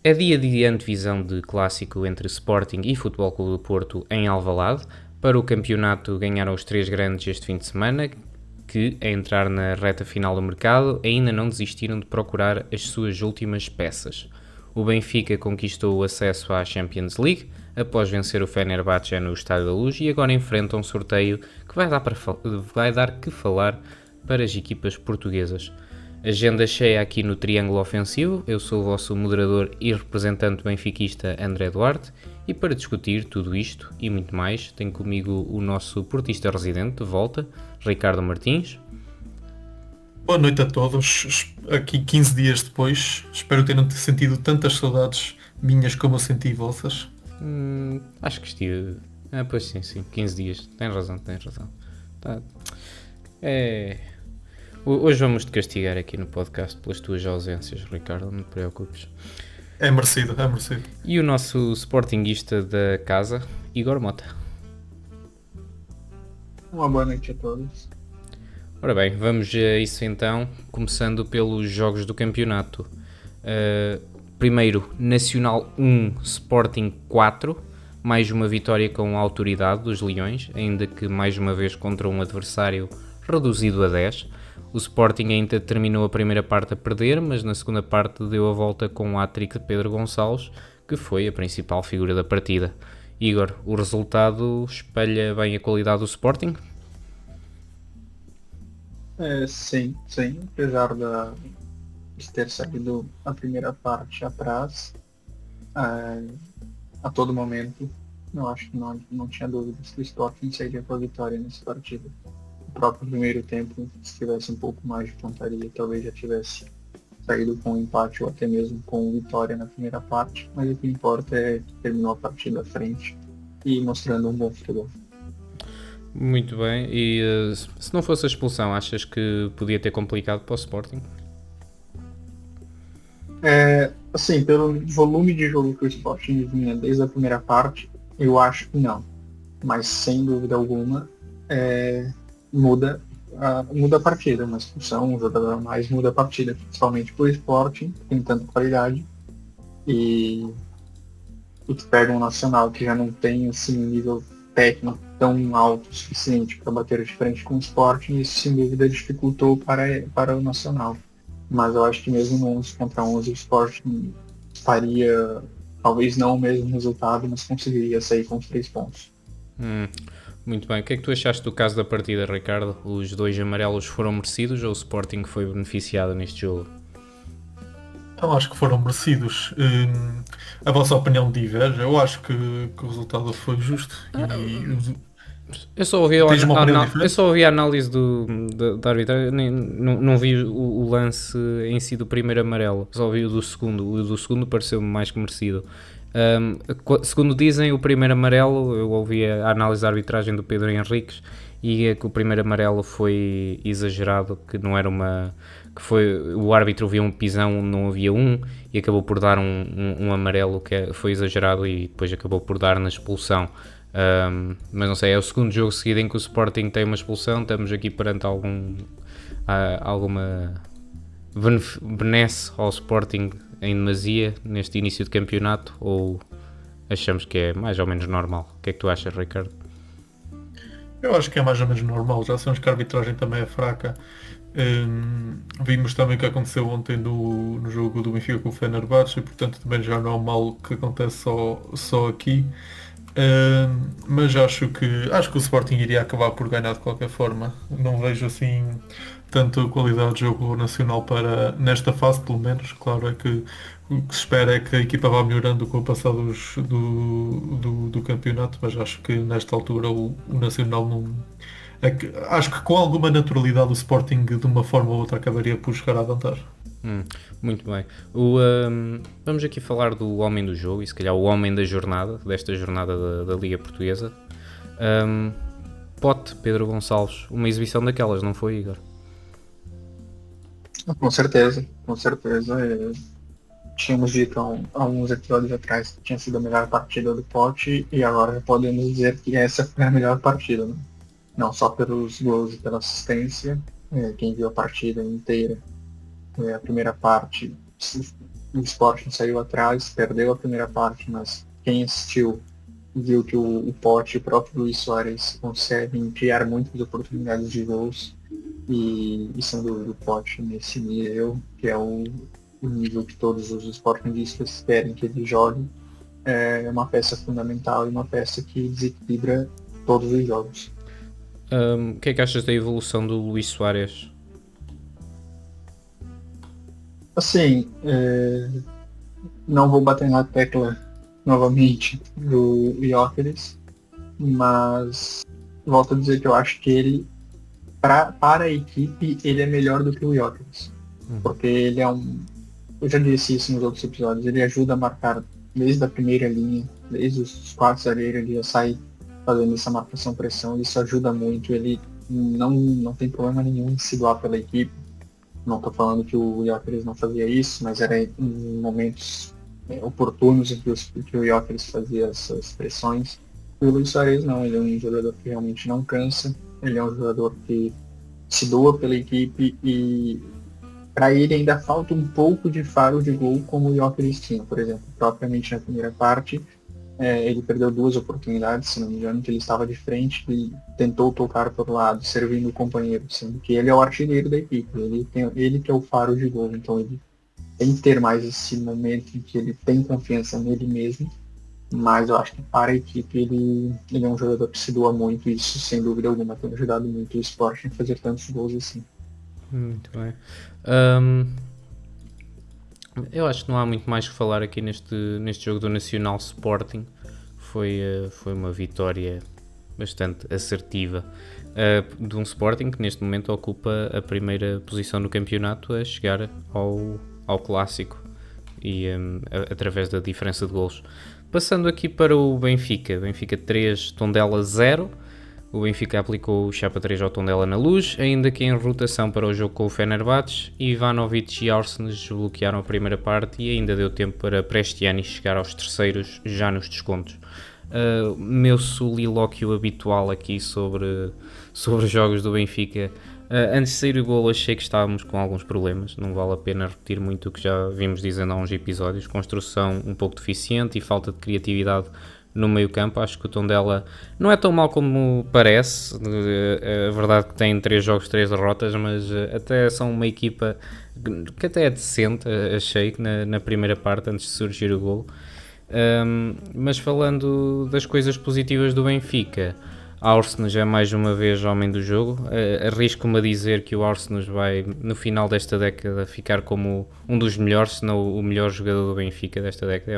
É dia de antevisão de clássico entre Sporting e Futebol Clube do Porto em Alvalade. Para o campeonato ganharam os três grandes este fim de semana, que, a entrar na reta final do mercado, ainda não desistiram de procurar as suas últimas peças. O Benfica conquistou o acesso à Champions League após vencer o Fenerbahçe no Estádio da Luz e agora enfrenta um sorteio que vai dar que falar para as equipas portuguesas. Agenda cheia aqui no Triângulo Ofensivo, eu sou o vosso moderador e representante benfiquista André Duarte e para discutir tudo isto e muito mais tenho comigo o nosso portista residente de volta, Ricardo Martins. Boa noite a todos. Aqui 15 dias depois, espero ter não ter sentido tantas saudades minhas como eu senti vossas. Acho que estive... pois sim, 15 dias, tens razão. Tá. Hoje vamos te castigar aqui no podcast pelas tuas ausências, Ricardo, não te preocupes. É merecido, é merecido. E o nosso sportinguista da casa, Igor Mota. Uma boa noite a todos. Ora bem, vamos a isso então, começando pelos jogos do campeonato. Primeiro, Nacional 1, Sporting 4, mais uma vitória com a autoridade dos Leões, ainda que mais uma vez contra um adversário reduzido a 10. O Sporting ainda terminou a primeira parte a perder, mas na segunda parte deu a volta com o hat-trick de Pedro Gonçalves, que foi a principal figura da partida. Igor, o resultado espelha bem a qualidade do Sporting? Sim. Apesar de ter saído a primeira parte atrás, a todo momento, eu acho que não tinha dúvidas que o Sporting sairia com a vitória nessa partida. O próprio primeiro tempo, se tivesse um pouco mais de pontaria, talvez já tivesse saído com um empate ou até mesmo com vitória na primeira parte, mas o que importa é que terminou a partida à frente e mostrando um bom futebol. Muito bem, e se não fosse a expulsão, achas que podia ter complicado para o Sporting? Assim, pelo volume de jogo que o Sporting vinha desde a primeira parte, eu acho que não. Mas sem dúvida alguma, muda a partida. Uma expulsão, um jogador a mais muda a partida, principalmente para o Sporting, que tem tanta qualidade. E tu pega um Nacional que já não tem assim, um nível técnico tão alto o suficiente para bater de frente com o Sporting, e isso sem dúvida dificultou para o Nacional. Mas eu acho que mesmo no 11 contra 11 o Sporting faria, talvez não o mesmo resultado, mas conseguiria sair com os 3 pontos. Muito bem, o que é que tu achaste do caso da partida, Ricardo? Os dois amarelos foram merecidos ou o Sporting foi beneficiado neste jogo? Então acho que foram merecidos. A vossa opinião diverge. Eu acho que o resultado foi justo. Eu só ouvi Tens uma opinião diferente? a análise da arbitragem, não vi o lance em si do primeiro amarelo, só vi o do segundo. O do segundo pareceu-me mais que merecido. Segundo dizem, o primeiro amarelo, eu ouvi a análise da arbitragem do Pedro Henriques e é que o primeiro amarelo foi exagerado, que não era que foi, o árbitro viu um pisão onde não havia e acabou por dar um amarelo que foi exagerado e depois acabou por dar na expulsão. Mas não sei, é o segundo jogo seguido em que o Sporting tem uma expulsão. Estamos aqui perante alguma benesse ao Sporting em demasia neste início de campeonato, ou achamos que é mais ou menos normal? O que é que tu achas, Ricardo? Eu acho que é mais ou menos normal. Já sabemos que a arbitragem também é fraca. Vimos também o que aconteceu ontem no jogo do Benfica com o Fenerbahçe, e portanto também já não é mal que acontece só aqui. Mas acho que o Sporting iria acabar por ganhar de qualquer forma. Não vejo assim tanta qualidade de jogo nacional para nesta fase, pelo menos. Claro é que o que se espera é que a equipa vá melhorando com o passar do campeonato, mas acho que nesta altura o Nacional não. Acho que com alguma naturalidade o Sporting de uma forma ou outra acabaria por chegar a avançar. Muito bem. Vamos aqui falar do homem do jogo e se calhar o homem da jornada, desta jornada da Liga Portuguesa. Pote, Pedro Gonçalves, uma exibição daquelas, não foi, Igor? Com certeza. Tínhamos dito há uns episódios atrás que tinha sido a melhor partida do Pote e agora podemos dizer que essa foi a melhor partida, né? Não só pelos gols e pela assistência. Quem viu a partida inteira, a primeira parte, o Sporting saiu atrás, perdeu a primeira parte, mas quem assistiu viu que o Pote e o próprio Luis Soares conseguem criar muitas oportunidades de gols e sem dúvida o Pote nesse nível, que é o nível que todos os sportingistas querem que ele jogue, é uma peça fundamental e uma peça que desequilibra todos os jogos. O que é que achas da evolução do Luis Soares? Assim, não vou bater na tecla novamente do Gyökeres, mas volto a dizer que eu acho que ele, para a equipe, ele é melhor do que o Gyökeres. Porque ele é eu já disse isso nos outros episódios, ele ajuda a marcar desde a primeira linha, desde os 4 zagueiros, ele já sai fazendo essa marcação-pressão, isso ajuda muito, ele não tem problema nenhum em se doar pela equipe. Não estou falando que o Gyökeres não fazia isso, mas era em momentos oportunos em que o Gyökeres fazia essas pressões. E o Luis Soares não, ele é um jogador que realmente não cansa, ele é um jogador que se doa pela equipe e para ele ainda falta um pouco de faro de gol como o Gyökeres tinha, por exemplo, propriamente na primeira parte. Ele perdeu 2 oportunidades, se não me engano, que ele estava de frente e tentou tocar por lado, servindo o companheiro, sendo que ele é o artilheiro da equipe, ele que é o faro de gol, então ele tem que ter mais esse momento em que ele tem confiança nele mesmo, mas eu acho que para a equipe ele é um jogador que se doa muito, e isso sem dúvida alguma tem ajudado muito o Sporting a fazer tantos gols assim. Muito bem. Eu acho que não há muito mais que falar aqui neste jogo do Nacional Sporting. Foi uma vitória bastante assertiva de um Sporting que neste momento ocupa a primeira posição no campeonato a chegar ao Clássico e através da diferença de golos. Passando aqui para o Benfica 3, Tondela 0. O Benfica aplicou o chapa 3 ao Tondela na Luz, ainda que em rotação para o jogo com o Fenerbahçe. Ivanovic e Orsnes desbloquearam a primeira parte e ainda deu tempo para Prestiani chegar aos terceiros já nos descontos. Meu solilóquio habitual aqui sobre os jogos do Benfica. Antes de sair o golo achei que estávamos com alguns problemas, não vale a pena repetir muito o que já vimos dizendo há uns episódios. Construção um pouco deficiente e falta de criatividade no meio campo. Acho que o Tondela não é tão mal como parece, a verdade é que tem 3 jogos, 3 derrotas, mas até são uma equipa que até é decente, achei que na primeira parte, antes de surgir o golo. Mas falando das coisas positivas do Benfica, Orsnes é mais uma vez homem do jogo. Arrisco-me a dizer que o Orsnes vai no final desta década ficar como um dos melhores, se não o melhor jogador do Benfica desta década.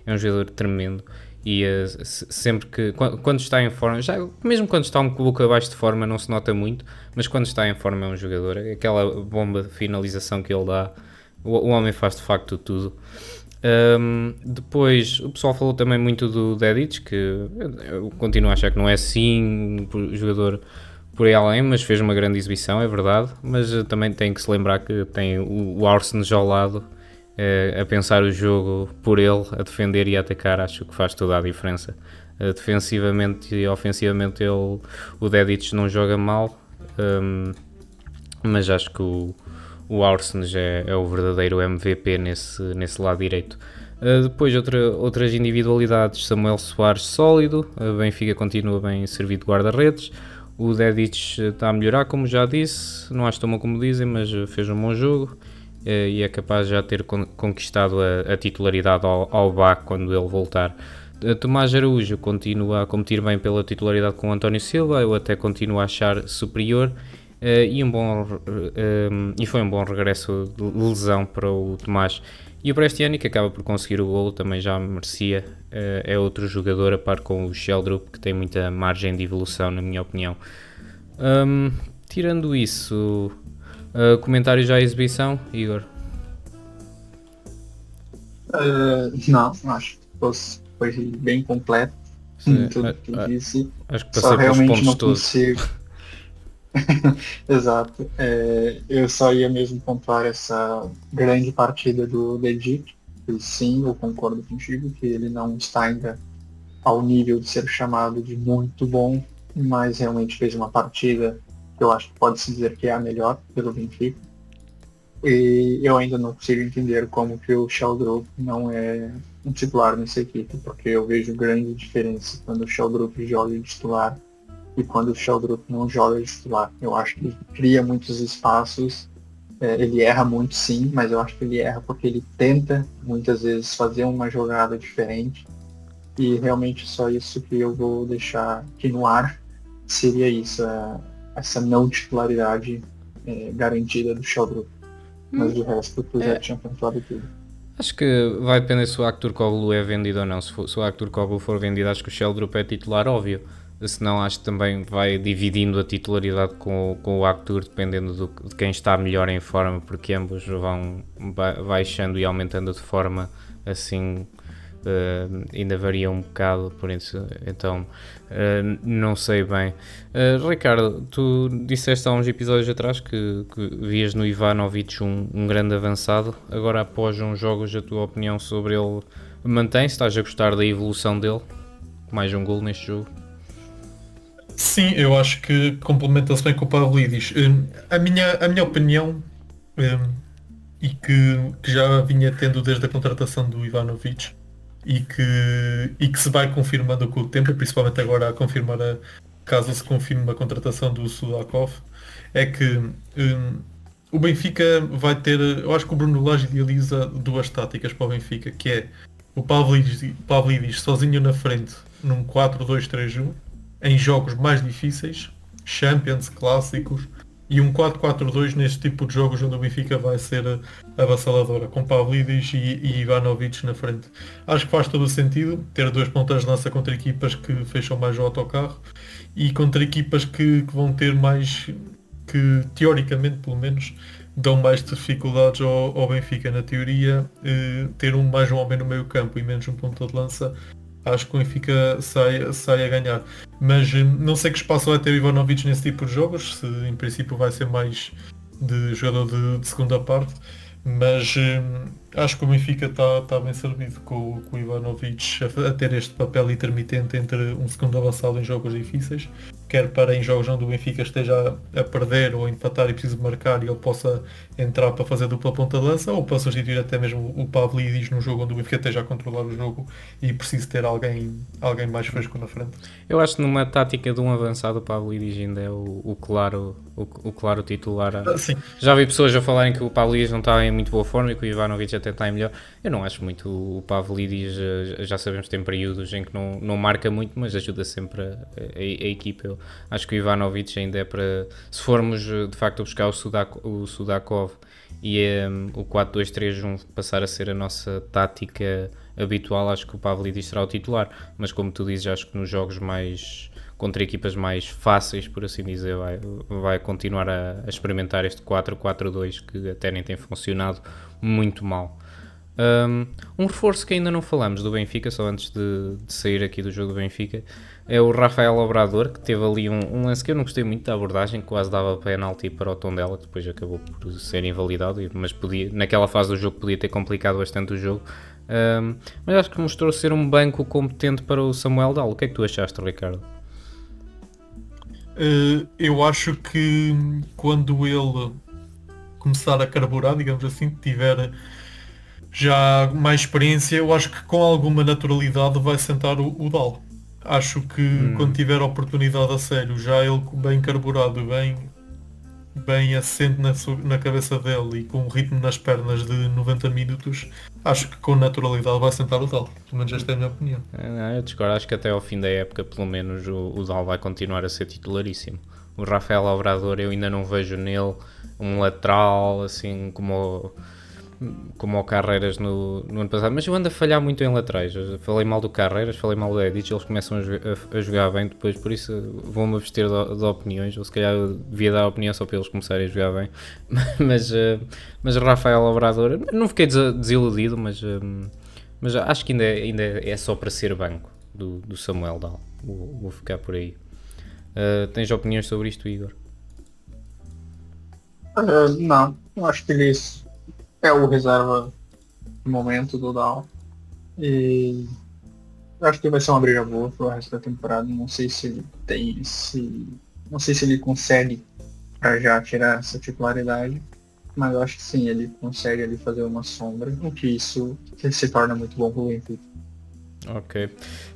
É um jogador tremendo e sempre que, quando está em forma, mesmo quando está um pouco abaixo de forma não se nota muito, mas quando está em forma é um jogador. Aquela bomba de finalização que ele dá, o homem faz de facto tudo. Depois o pessoal falou também muito do Dedic, que eu continuo a achar que não é assim um jogador por aí além, mas fez uma grande exibição, é verdade, mas também tem que se lembrar que tem o Orsnes ao lado, a pensar o jogo por ele, a defender e a atacar. Acho que faz toda a diferença. Defensivamente e ofensivamente o Dedic não joga mal, mas acho que o Orsnes é o verdadeiro MVP nesse lado direito. Depois outras individualidades, Samuel Soares sólido, o Benfica continua bem servido de guarda-redes, o Dedic está a melhorar, como já disse, não acho tão bom como dizem, mas fez um bom jogo e é capaz de já ter conquistado a titularidade ao BAC quando ele voltar. Tomás Araújo continua a competir bem pela titularidade com o António Silva, eu até continuo a achar superior. E foi um bom regresso de lesão para o Tomás. E o Prestiani, que acaba por conseguir o golo, também já merecia. É outro jogador a par com o Sheldrup, que tem muita margem de evolução, na minha opinião. Tirando isso, comentários à exibição, Igor? Não, acho que foi bem completo. Tudo que eu disse. Acho que passei só realmente pelos pontos não todos. Consigo. Exato. Eu só ia mesmo pontuar essa grande partida do Dedic. E sim, eu concordo contigo que ele não está ainda ao nível de ser chamado de muito bom, mas realmente fez uma partida que eu acho que pode-se dizer que é a melhor pelo Benfica. E eu ainda não consigo entender como que o Sheldrup não é um titular nessa equipe, porque eu vejo grande diferença quando o Sheldrup joga de titular e quando o Sheldrup não joga de titular. Eu acho que ele cria muitos espaços, ele erra muito sim, mas eu acho que ele erra porque ele tenta muitas vezes fazer uma jogada diferente e realmente só isso que eu vou deixar aqui no ar seria isso, essa não titularidade garantida do Sheldrup. Mas de resto tu já tinha pontuado tudo. Acho que vai depender se o Aktürkoğlu é vendido ou não. Se o Aktürkoğlu for vendido, acho que o Sheldrup é titular, óbvio. Senão acho que também vai dividindo a titularidade com o Aktür, dependendo de quem está melhor em forma, porque ambos vão baixando e aumentando de forma assim. Ainda varia um bocado, por isso, então não sei bem. Ricardo, tu disseste há uns episódios atrás que vias no Ivanovic um grande avançado. Agora, após uns jogos, a tua opinião sobre ele mantém-se? Estás a gostar da evolução dele? Mais um gol neste jogo? Sim, eu acho que complementa-se bem com o Pavlidis. A minha opinião, e que já vinha tendo desde a contratação do Ivanovic, e que se vai confirmando com o tempo, principalmente agora a confirmar, caso se confirme a contratação do Sudakov, é que o Benfica vai ter, eu acho que o Bruno Lage idealiza duas táticas para o Benfica, que é o Pavlidis sozinho na frente num 4-2-3-1 em jogos mais difíceis, Champions, clássicos, e um 4-4-2 neste tipo de jogos onde o Benfica vai ser avassaladora, com Pavlidis e Ivanovic na frente. Acho que faz todo o sentido ter dois pontas de lança contra equipas que fecham mais o autocarro e contra equipas que vão ter mais, que teoricamente pelo menos dão mais dificuldades ao Benfica. Na teoria, ter mais um homem no meio campo e menos um ponta de lança, acho que o Benfica sai a ganhar. Mas não sei que espaço vai ter o Ivanovic nesse tipo de jogos, se em princípio vai ser mais de jogador de segunda parte, mas acho que o Benfica está bem servido com o Ivanovic a ter este papel intermitente entre um segundo avançado em jogos difíceis, quer para em jogos onde o Benfica esteja a perder ou a empatar e precisa marcar e ele possa entrar para fazer dupla ponta de lança, ou para substituir até mesmo o Pavlidis num jogo onde o Benfica esteja a controlar o jogo e precisa ter alguém mais fresco na frente. Eu acho que numa tática de um avançado o Pavlidis ainda é o claro titular. Sim. Já vi pessoas a falarem que o Pavlidis não está em muito boa forma e que o Ivanovic até está em melhor. Eu não acho muito o Pavlidis, já sabemos que tem períodos em que não marca muito, mas ajuda sempre a equipa. Eu acho que o Ivanovic ainda é para, se formos de facto a buscar o Sudakov e o 4-2-3-1 passar a ser a nossa tática habitual, acho que o Pavlidis será o titular, mas como tu dizes, acho que nos jogos mais contra equipas mais fáceis, por assim dizer, vai continuar a experimentar este 4-4-2 que até nem tem funcionado muito mal. Um reforço que ainda não falamos do Benfica, só antes de sair aqui do jogo do Benfica, é o Rafael Obrador, que teve ali um lance que eu não gostei muito da abordagem, que quase dava penalti para o Tondela, que depois acabou por ser invalidado, mas naquela fase do jogo podia ter complicado bastante o jogo. Mas acho que mostrou ser um banco competente para o Samuel Dal. O que é que tu achaste, Ricardo? Eu acho que quando ele começar a carburar, digamos assim, tiver já mais experiência, eu acho que com alguma naturalidade vai sentar o Dal. Acho que quando tiver a oportunidade a sério, já ele bem carburado, bem assente na cabeça dele e com um ritmo nas pernas de 90 minutos, acho que com naturalidade vai sentar o Dal. Pelo menos esta é a minha opinião. Eu discordo, acho que até ao fim da época, pelo menos, o Dal vai continuar a ser titularíssimo. O Rafael Obrador, eu ainda não vejo nele um lateral, assim, como o Carreiras no ano passado, mas eu ando a falhar muito em laterais. Eu falei mal do Carreiras, falei mal do Edic, eles começam a jogar bem depois, por isso vou-me abster de opiniões, ou se calhar eu devia dar opinião só para eles começarem a jogar bem, mas Rafael Obrador, não fiquei desiludido, mas acho que ainda é só para ser banco do Samuel Dal, vou ficar por aí. Tens opiniões sobre isto, Igor? Não, eu acho que eles é o reserva no momento do Dal. E eu acho que vai ser uma briga boa pro resto da temporada. Não sei se ele tem não sei se ele consegue pra já tirar essa titularidade. mas eu acho que sim, ele consegue ali fazer uma sombra, o que isso se torna muito bom pro Benfica. Ok.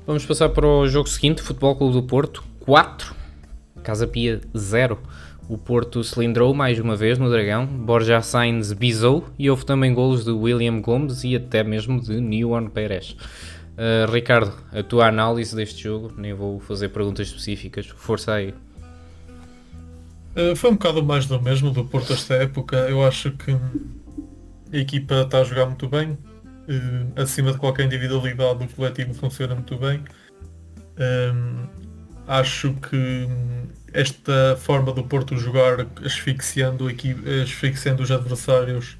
Vamos passar para o jogo seguinte, Futebol Clube do Porto 4, Casa Pia 0. O Porto cilindrou mais uma vez no Dragão, Borja Sainz bisou e houve também golos de William Gomes e até mesmo de Newon Pérez. Ricardo, a tua análise deste jogo, nem vou fazer perguntas específicas, força aí. Foi um bocado mais do mesmo do Porto esta época. Eu acho que a equipa está a jogar muito bem. Acima de qualquer individualidade, o coletivo funciona muito bem. Acho que esta forma do Porto jogar asfixiando os adversários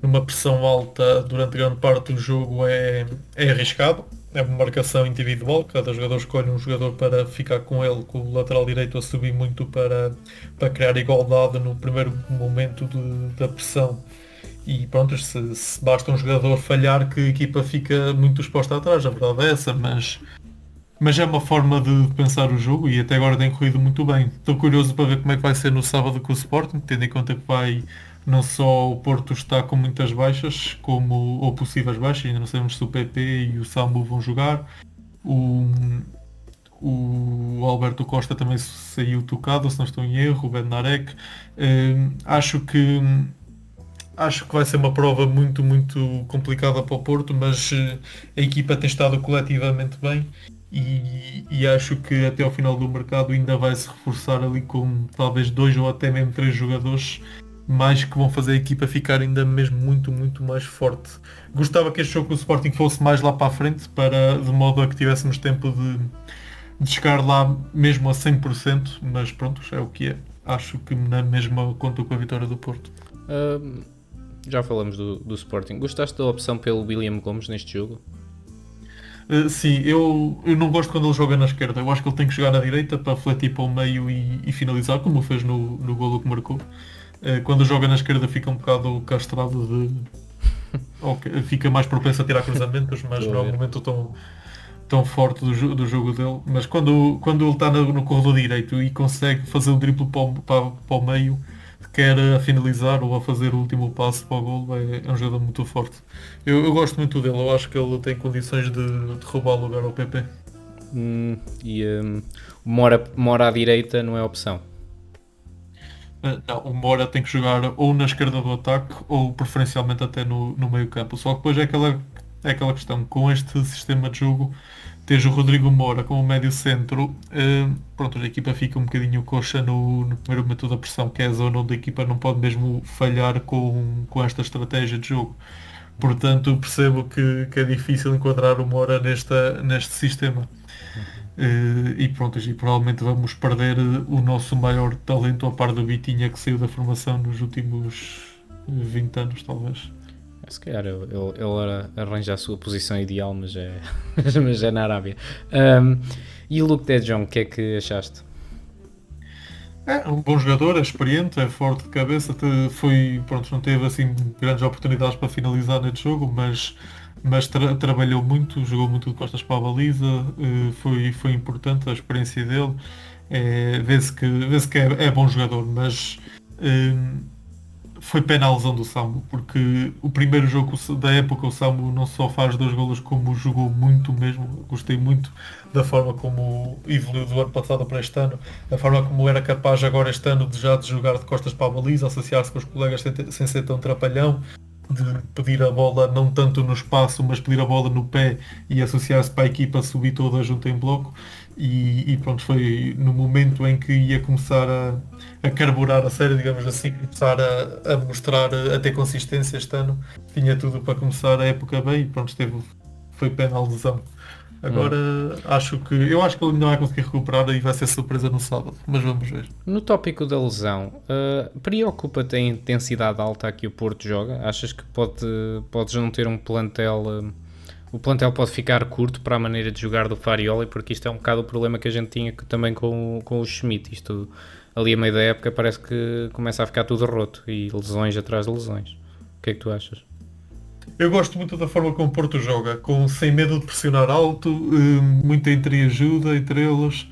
numa pressão alta durante grande parte do jogo é arriscado. É uma marcação individual, cada jogador escolhe um jogador para ficar com ele, com o lateral direito a subir muito para criar igualdade no primeiro momento da pressão. E pronto, se basta um jogador falhar, que a equipa fica muito exposta atrás, a verdade é essa, mas é uma forma de pensar o jogo e até agora tem corrido muito bem. Estou curioso para ver como é que vai ser no sábado com o Sporting, tendo em conta que não só o Porto está com muitas baixas, ou possíveis baixas, ainda não sabemos se o PP e o Samu vão jogar. O Alberto Costa também saiu tocado, se não estou em erro, o Bednarek. Acho que vai ser uma prova muito, muito complicada para o Porto, mas a equipa tem estado coletivamente bem e acho que até ao final do mercado ainda vai se reforçar ali com talvez 2 ou até mesmo 3 jogadores mais que vão fazer a equipa ficar ainda mesmo muito, muito mais forte. Gostava que este jogo com o Sporting fosse mais lá para a frente, de modo a que tivéssemos tempo de chegar lá mesmo a 100%, mas pronto, é o que é. Acho que na mesma conto com a vitória do Porto. Já falamos do Sporting. Gostaste da opção pelo William Gomes neste jogo? Sim, eu não gosto quando ele joga na esquerda. Eu acho que ele tem que jogar na direita para fletir para o meio e finalizar, como fez no golo que marcou. Quando joga na esquerda fica um bocado castrado fica mais propenso a tirar cruzamentos, mas não é um momento tão forte do jogo dele. Mas quando ele está no corredor direito e consegue fazer um dribble para o meio, quer a finalizar ou a fazer o último passo para o golo, é um jogador muito forte. Eu gosto muito dele, eu acho que ele tem condições de roubar o lugar ao PP. Mora à direita não é opção? Não, o Moura tem que jogar ou na esquerda do ataque ou preferencialmente até no meio campo. Só que depois é aquela questão, com este sistema de jogo, tens o Rodrigo Moura como médio centro, pronto, a equipa fica um bocadinho coxa no primeiro momento da pressão, que é a zona onde a equipa não pode mesmo falhar com esta estratégia de jogo. Portanto, percebo que é difícil enquadrar o Moura neste sistema. E pronto, e provavelmente vamos perder o nosso maior talento a par do Vitinha, que saiu da formação nos últimos 20 anos, talvez. Se calhar ele arranja a sua posição ideal, mas é na Arábia. E o Luke de Jong, o que é que achaste? É um bom jogador, é experiente, é forte de cabeça, não teve assim grandes oportunidades para finalizar neste jogo, mas trabalhou muito, jogou muito de costas para a baliza, foi importante a experiência dele, vê-se que é bom jogador, mas foi pena a lesão do Samu, porque o primeiro jogo da época o Samu não só faz 2 golos, como jogou muito mesmo. Gostei muito da forma como evoluiu do ano passado para este ano, da forma como era capaz agora este ano de jogar de costas para a baliza, associar-se com os colegas sem ser tão trapalhão, de pedir a bola não tanto no espaço, mas pedir a bola no pé e associar-se para a equipa subir toda junto em bloco. E pronto, foi no momento em que ia começar a carburar a série, digamos assim, começar a mostrar, a ter consistência este ano. Tinha tudo para começar a época bem e pronto, foi pena a lesão. Agora eu acho que ele não vai conseguir recuperar e vai ser surpresa no sábado, mas vamos ver. No tópico da lesão, preocupa-te a intensidade alta a que o Porto joga? Achas que podes não ter um plantel... O plantel pode ficar curto para a maneira de jogar do Farioli, porque isto é um bocado o problema que a gente tinha também com o Schmidt. Isto ali a meio da época parece que começa a ficar tudo roto e lesões atrás de lesões. O que é que tu achas? Eu gosto muito da forma como o Porto joga, sem medo de pressionar alto, muita entreajuda entre eles.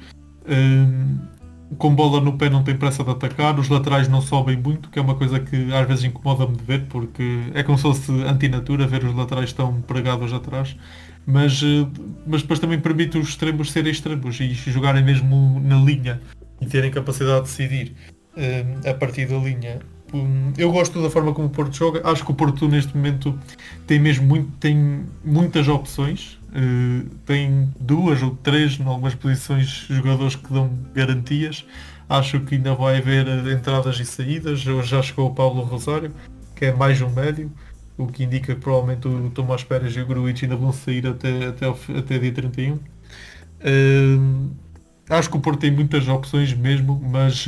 com bola no pé não tem pressa de atacar, os laterais não sobem muito, que é uma coisa que às vezes incomoda-me de ver, porque é como se fosse antinatura ver os laterais tão pregados atrás. Mas, mas depois também permite os extremos serem extremos e jogarem mesmo na linha e terem capacidade de decidir a partir da linha. Eu gosto da forma como o Porto joga. Acho que o Porto neste momento tem muitas opções. Tem duas ou três em algumas posições jogadores que dão garantias. Acho que ainda vai haver entradas e saídas. Hoje já chegou o Paulo Rosário, que é mais um médio, o que indica que provavelmente o Tomás Pérez e o Gruitch ainda vão sair até dia 31. Acho que o Porto tem muitas opções mesmo, mas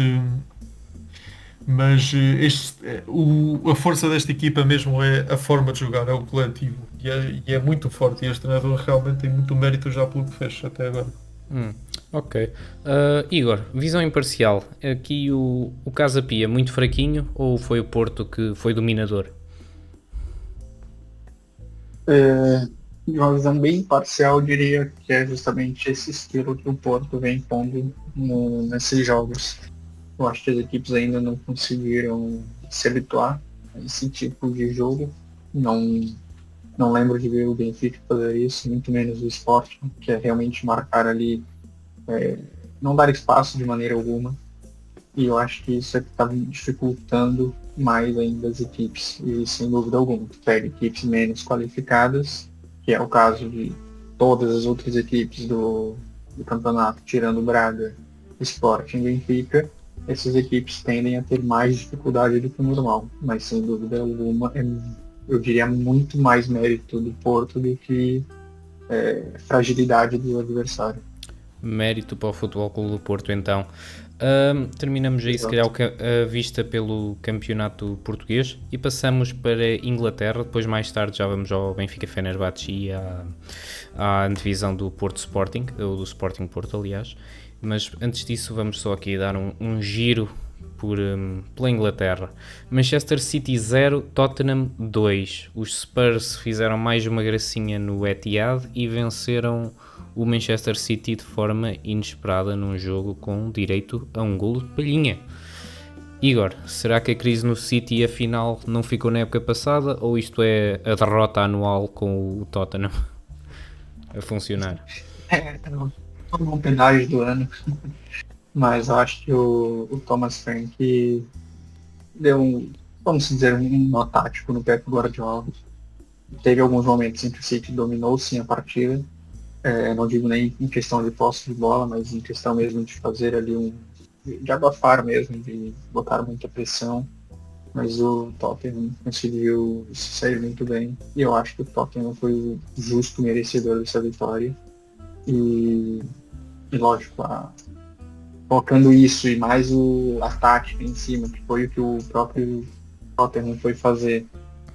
a força desta equipa mesmo é a forma de jogar, é o coletivo e é muito forte, e este treinador realmente tem muito mérito já pelo que fez até agora. Ok. Igor, visão imparcial, aqui o Casa Pia muito fraquinho ou foi o Porto que foi dominador? De uma visão bem parcial, eu diria que é justamente esse estilo que o Porto vem pondo nesses jogos. Eu acho que as equipes ainda não conseguiram se habituar a esse tipo de jogo. Não lembro de ver o Benfica fazer isso, muito menos o Sport, que é realmente marcar ali, não dar espaço de maneira alguma. E eu acho que isso é que está dificultando mais ainda as equipes. E sem dúvida alguma, pega equipes menos qualificadas, que é o caso de todas as outras equipes do campeonato, tirando o Braga, Sport e Benfica. Essas equipes tendem a ter mais dificuldade do que o normal, mas sem dúvida alguma eu diria muito mais mérito do Porto do que fragilidade do adversário. Mérito para o Futebol Clube do Porto, então. Terminamos aí, Exato. se calhar, a vista pelo campeonato português e passamos para Inglaterra. Depois, mais tarde, já vamos ao Benfica Fenerbahçe e à divisão do Porto Sporting, ou do Sporting Porto, aliás. Mas antes disso, vamos só aqui dar um giro pela Inglaterra. Manchester City 0, Tottenham 2. Os Spurs fizeram mais uma gracinha no Etihad e venceram o Manchester City de forma inesperada num jogo com direito a um golo de palhinha. Igor, será que a crise no City afinal não ficou na época passada ou isto é a derrota anual com o Tottenham a funcionar? Não penais do ano, mas eu acho que o Thomas Frank deu vamos dizer, um nó tático no Pep Guardiola. Teve alguns momentos em que o City dominou sim a partida, não digo nem em questão de posse de bola, mas em questão mesmo de fazer ali de abafar mesmo, de botar muita pressão, mas o Tottenham conseguiu se sair muito bem, e eu acho que o Tottenham foi o justo merecedor dessa vitória, e lógico, colocando isso e mais a tática em cima, que foi o que o próprio Tottenham foi fazer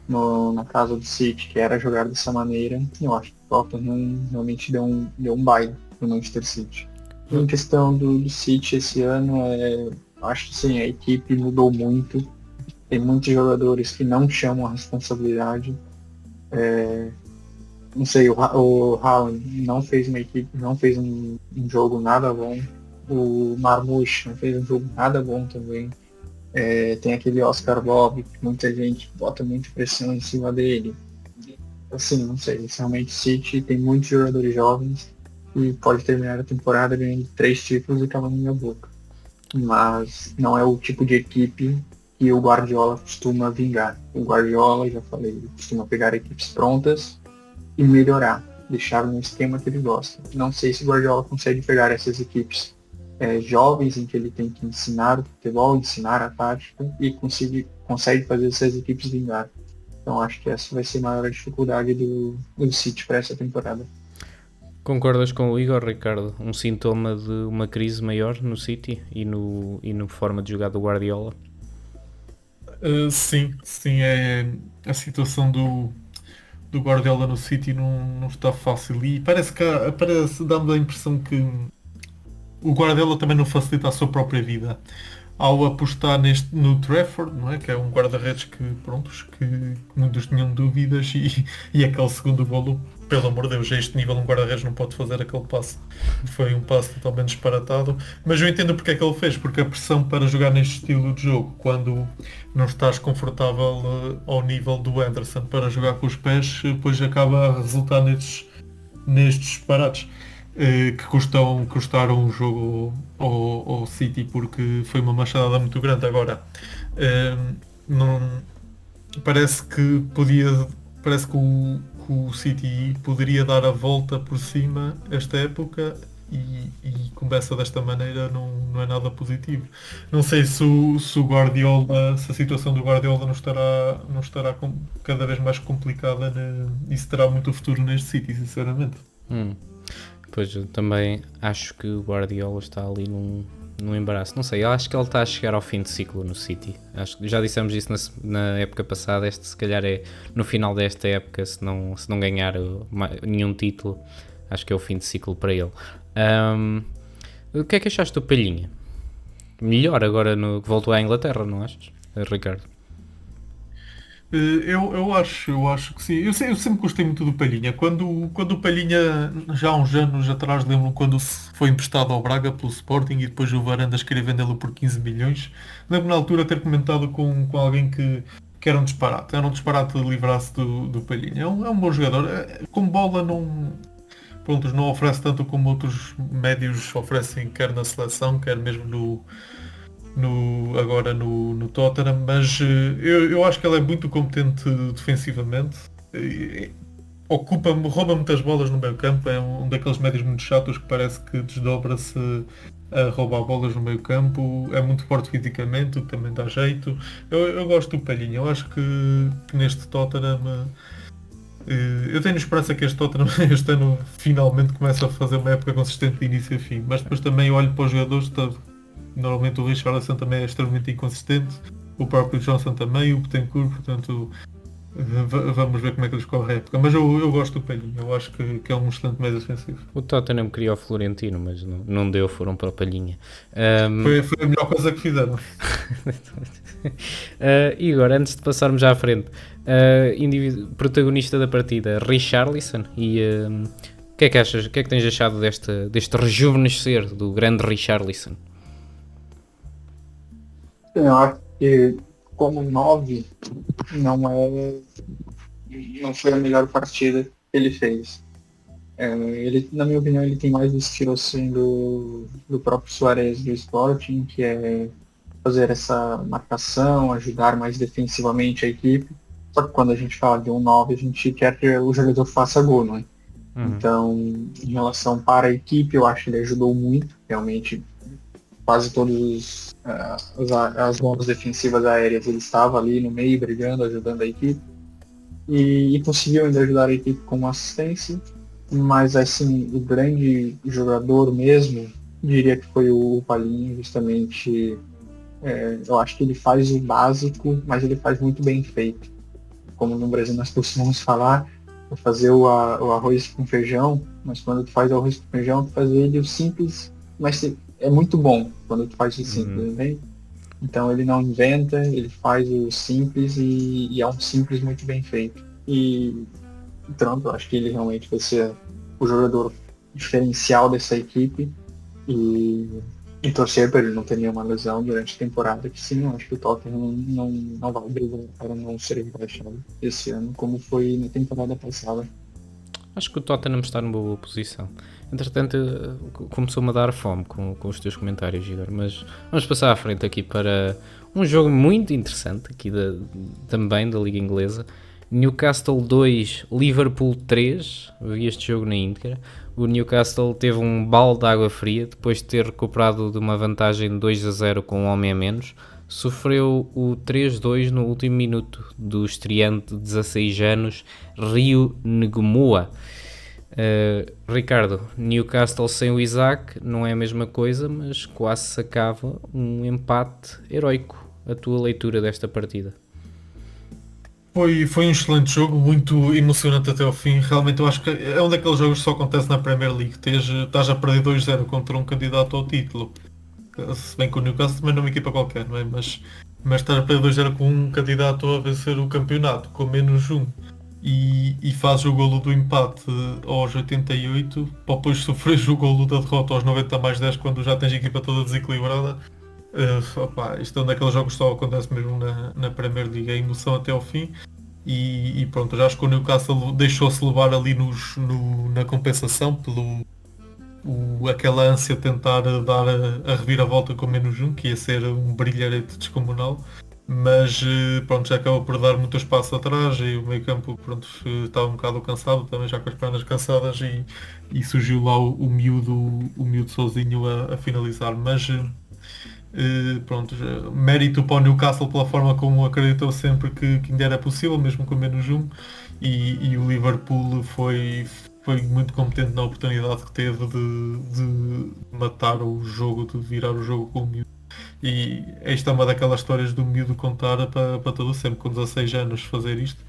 na casa do City, que era jogar dessa maneira, eu acho que o Tottenham realmente deu um baile no Manchester City. Em questão do City esse ano, acho que sim, a equipe mudou muito, tem muitos jogadores que não chamam a responsabilidade. Não sei, o Haaland não fez um jogo nada bom. O Marmoush não fez um jogo nada bom também. Tem aquele Oscar Bob, que muita gente bota muita pressão em cima dele. Assim, não sei, realmente o City tem muitos jogadores jovens e pode terminar a temporada ganhando 3 títulos e calando minha boca. Mas não é o tipo de equipe que o Guardiola costuma vingar. O Guardiola, já falei, costuma pegar equipes prontas e melhorar, deixar no esquema que ele gosta. Não sei se o Guardiola consegue pegar essas equipes jovens em que ele tem que ensinar o futebol, ensinar a tática e consegue fazer essas equipes vingar. Então acho que essa vai ser a maior dificuldade do City para essa temporada. Concordas com o Igor, Ricardo? Um sintoma de uma crise maior no City e no forma de jogar do Guardiola? Sim, a situação do Guardiola no City não está fácil e dá-me a impressão que o Guardiola também não facilita a sua própria vida ao apostar no Trafford, não é? Que é um guarda-redes que muitos tinham dúvidas e aquele segundo golo pelo amor de Deus, a este nível um guarda-redes não pode fazer aquele passe. Foi um passe totalmente disparatado, mas eu entendo porque é que ele fez, porque a pressão para jogar neste estilo de jogo, quando não estás confortável ao nível do Anderson para jogar com os pés, depois acaba a resultar nestes disparates que custaram o jogo ao City, porque foi uma machadada muito grande. Agora, não, parece que o City poderia dar a volta por cima esta época e começa desta maneira, não é nada positivo. Não sei se o Guardiola, se a situação do Guardiola não estará cada vez mais complicada, e se terá muito futuro neste City, sinceramente. Pois eu também acho que o Guardiola está ali num embaraço. Não sei, eu acho que ele está a chegar ao fim de ciclo no City. Acho que já dissemos isso na época passada. Este se calhar é no final desta época, se não ganhar nenhum título, acho que é o fim de ciclo para ele. O que é que achaste do Palhinha? Melhor agora que voltou à Inglaterra, não achas, Ricardo? Eu acho que sim. Eu sempre gostei muito do Palhinha. Quando o Palhinha, já há uns anos atrás, lembro quando foi emprestado ao Braga pelo Sporting e depois o Varandas queria vendê-lo por 15 milhões. Lembro na altura ter comentado com alguém que era um disparate. Era um disparate livrar-se do Palhinha. É um bom jogador. Com bola não oferece tanto como outros médios oferecem, quer na seleção, quer mesmo agora no Tottenham, mas eu acho que ele é muito competente defensivamente, rouba muitas bolas no meio campo, é um daqueles médios muito chatos que parece que desdobra-se a roubar bolas no meio campo, é muito forte fisicamente, o que também dá jeito. Eu gosto do Palhinha, eu acho que neste Tottenham eu tenho esperança que este Tottenham este ano finalmente começa a fazer uma época consistente de início a fim, mas depois também olho para os jogadores. Normalmente o Richarlison também é extremamente inconsistente, o próprio Johnson também, o Betancourt, portanto vamos ver como é que eles correm a época. Mas eu gosto do Palhinha, eu acho que é um excelente médio defensivo. O Tottenham queria o Florentino, mas não deu, foram para a Palhinha. Foi a melhor coisa que fizeram. Igor, antes de passarmos à frente, protagonista da partida, Richarlison, e o que é que achas, o que é que tens achado deste rejuvenescer do grande Richarlison? Eu acho que como 9 não foi a melhor partida que ele fez. Ele, na minha opinião, ele tem mais o estilo assim do próprio Suárez do Sporting, que é fazer essa marcação, ajudar mais defensivamente a equipe. Só que quando a gente fala de um 9, a gente quer que o jogador faça gol, não é? Então, em relação para a equipe, eu acho que ele ajudou muito, realmente. Quase todas as bombas defensivas aéreas ele estava ali no meio, brigando, ajudando a equipe. E conseguiu ainda ajudar a equipe com uma assistência. Mas assim, o grande jogador mesmo, diria que foi o Palhinha, justamente. Eu acho que ele faz o básico, mas ele faz muito bem feito. Como no Brasil nós costumamos falar, fazer o arroz com feijão, mas quando tu faz o arroz com feijão, tu faz ele o simples, mas é muito bom quando tu faz o simples, né? Então ele não inventa, ele faz o simples e é um simples muito bem feito. E pronto, acho que ele realmente vai ser o jogador diferencial dessa equipe e torcer para ele não ter nenhuma lesão durante a temporada, que sim, eu acho que o Tottenham não vai brigar para não ser rebaixado esse ano, como foi na temporada passada. Acho que o Tottenham está numa boa posição. Entretanto, começou-me a dar fome com os teus comentários, Igor, mas vamos passar à frente aqui para um jogo muito interessante, aqui também da Liga Inglesa. Newcastle 2, Liverpool 3, vi este jogo na íntegra. O Newcastle teve um balde de água fria, depois de ter recuperado de uma vantagem de 2-0 com um homem a menos. Sofreu o 3-2 no último minuto do estreante de 16 anos, Rio Negumoa. Ricardo, Newcastle sem o Isaac não é a mesma coisa, mas quase sacava um empate heroico. A tua leitura desta partida? Foi um excelente jogo, muito emocionante até ao fim. Realmente eu acho que é um daqueles jogos que só acontece na Premier League. Estás a perder 2-0 contra um candidato ao título. Se bem que o Newcastle também não é uma equipa qualquer, não é? Mas estás a perder 2-0 com um candidato a vencer o campeonato, com menos um. e faz o golo do empate aos 88 para depois sofrer o golo da derrota aos 90+10 quando já tens a equipa toda desequilibrada. Opá, isto é um daqueles jogos que só acontece mesmo na Premier League, a emoção até ao fim. E pronto, já acho que o Newcastle deixou-se levar ali na compensação pelo aquela ânsia de tentar dar a reviravolta com -1, que ia ser um brilharete descomunal, mas pronto, já acabou por dar muito espaço atrás e o meio campo pronto, estava um bocado cansado, também já com as pernas cansadas e surgiu lá o miúdo sozinho a finalizar, mas pronto, mérito para o Newcastle pela forma como acreditou sempre que ainda era possível, mesmo com -1, e o Liverpool foi muito competente na oportunidade que teve de matar o jogo, de virar o jogo com o miúdo. E esta é uma daquelas histórias do miúdo contar para todo sempre, com 16 anos fazer isto.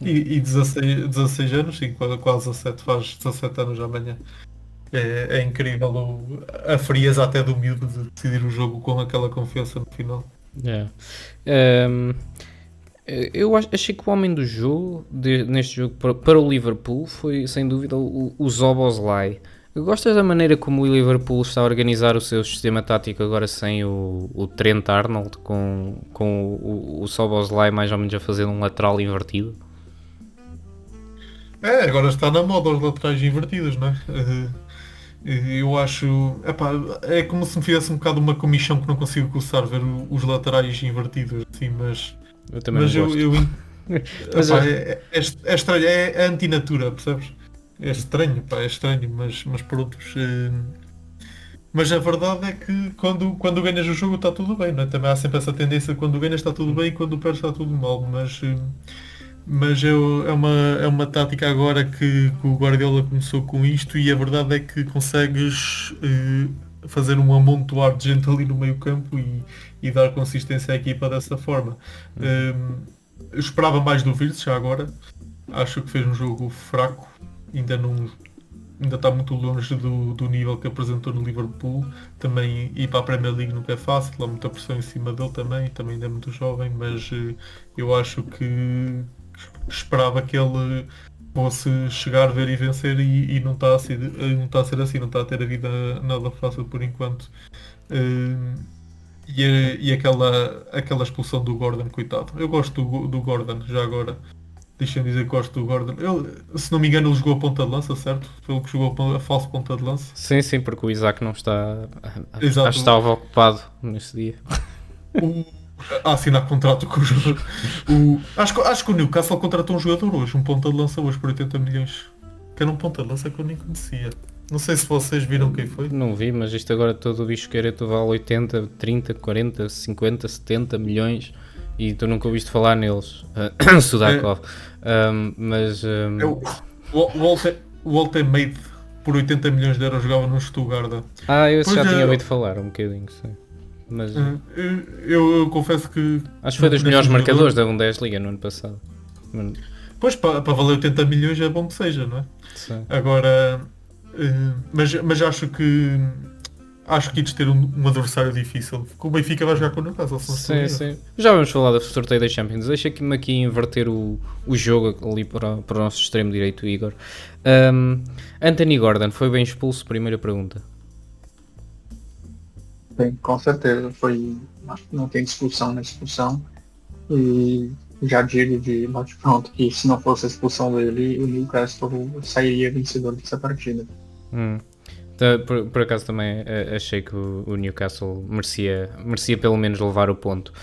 E 16 anos, sim, quase 17, faz 17 anos amanhã. É incrível a frieza até do miúdo de decidir o jogo com aquela confiança no final. Yeah. Eu achei que o homem do jogo, neste jogo, para o Liverpool, foi sem dúvida o Szoboszlai. Gostas da maneira como o Liverpool está a organizar o seu sistema tático agora sem o Trent Arnold, com o Szoboszlai mais ou menos a fazer um lateral invertido? Agora está na moda os laterais invertidos, não é? Eu acho... Epá, é como se me fizesse um bocado uma comichão que não consigo começar a ver os laterais invertidos, assim, mas... Eu também não gosto. Mas é estranho, é a antinatura, percebes? É estranho, pá, é estranho, mas pronto. Mas a verdade é que quando ganhas o jogo está tudo bem, não é? Também há sempre essa tendência, quando ganhas está tudo bem e quando perdes está tudo mal, mas é uma tática agora que o Guardiola começou com isto e a verdade é que consegues fazer um amontoar de gente ali no meio campo e dar consistência à equipa dessa forma. Eu esperava mais do Wirtz já agora, acho que fez um jogo fraco, ainda está muito longe do nível que apresentou no Liverpool. Também ir para a Premier League nunca é fácil, há muita pressão em cima dele também ainda é muito jovem, mas eu acho que esperava que ele fosse chegar, ver e vencer e não está a ser assim, não está a ter a vida nada fácil por enquanto. E aquela expulsão do Gordon, coitado. Eu gosto do Gordon, já agora. Deixa-me dizer que gosto do Gordon. Ele, se não me engano, ele jogou a ponta de lança, certo? Foi ele que jogou a falso ponta de lança. Sim, porque o Isaac não está... Exato. Acho que estava ocupado nesse dia. A assinar contrato com o jogador. Acho que o Newcastle contratou um jogador hoje, um ponta de lança hoje por 80 milhões. Que era um ponta de lança que eu nem conhecia. Não sei se vocês viram quem foi. Não vi, mas isto agora todo o bicho quereto vale 80, 30, 40, 50, 70 milhões e tu nunca ouviste falar neles. Sudakov. Mas... O Walter Maid por 80 milhões de euros jogava no Stuttgart. Eu já tinha ouvido falar um bocadinho, sim. Mas eu confesso que... acho que foi dos melhores marcadores da Bundesliga no ano passado. Pois, para valer 80 milhões é bom que seja, não é? Sim. Agora... mas acho que ides ter um adversário difícil. Porque o Benfica vai jogar com o Newcastle. Sim. Já vamos falar do sorteio da Champions. Deixa-me aqui inverter o jogo ali para o nosso extremo direito, Igor. Anthony Gordon foi bem expulso? Primeira pergunta. Bem, com certeza. Não tem discussão na expulsão. E já digo de bate-pronto que se não fosse a expulsão dele, o Newcastle sairia vencedor dessa partida. Então, por acaso também achei que o Newcastle merecia pelo menos levar o ponto.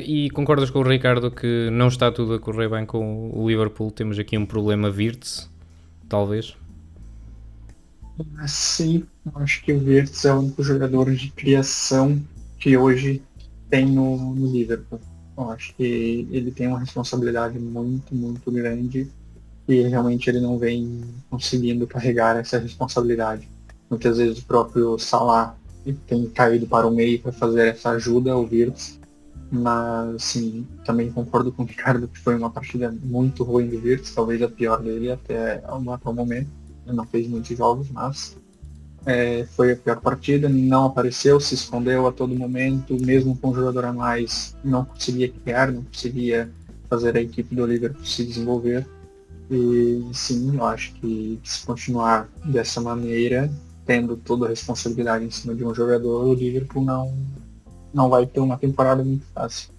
E concordas com o Ricardo que não está tudo a correr bem com o Liverpool? Temos aqui um problema Wirtz, talvez? Sim, acho que o Wirtz é o único jogador de criação que hoje tem no Liverpool. Eu acho que ele tem uma responsabilidade muito, muito grande e realmente ele não vem conseguindo carregar essa responsabilidade. Muitas vezes o próprio Salah tem caído para o meio para fazer essa ajuda ao Wirtz, mas assim, também concordo com o Ricardo que foi uma partida muito ruim do Wirtz, talvez a pior dele até o atual momento. Ele não fez muitos jogos, mas foi a pior partida, não apareceu, se escondeu a todo momento, mesmo com um jogador a mais, não conseguia criar, não conseguia fazer a equipe do Liverpool se desenvolver. E sim, eu acho que se continuar dessa maneira, tendo toda a responsabilidade em cima de um jogador, o Liverpool não vai ter uma temporada muito fácil.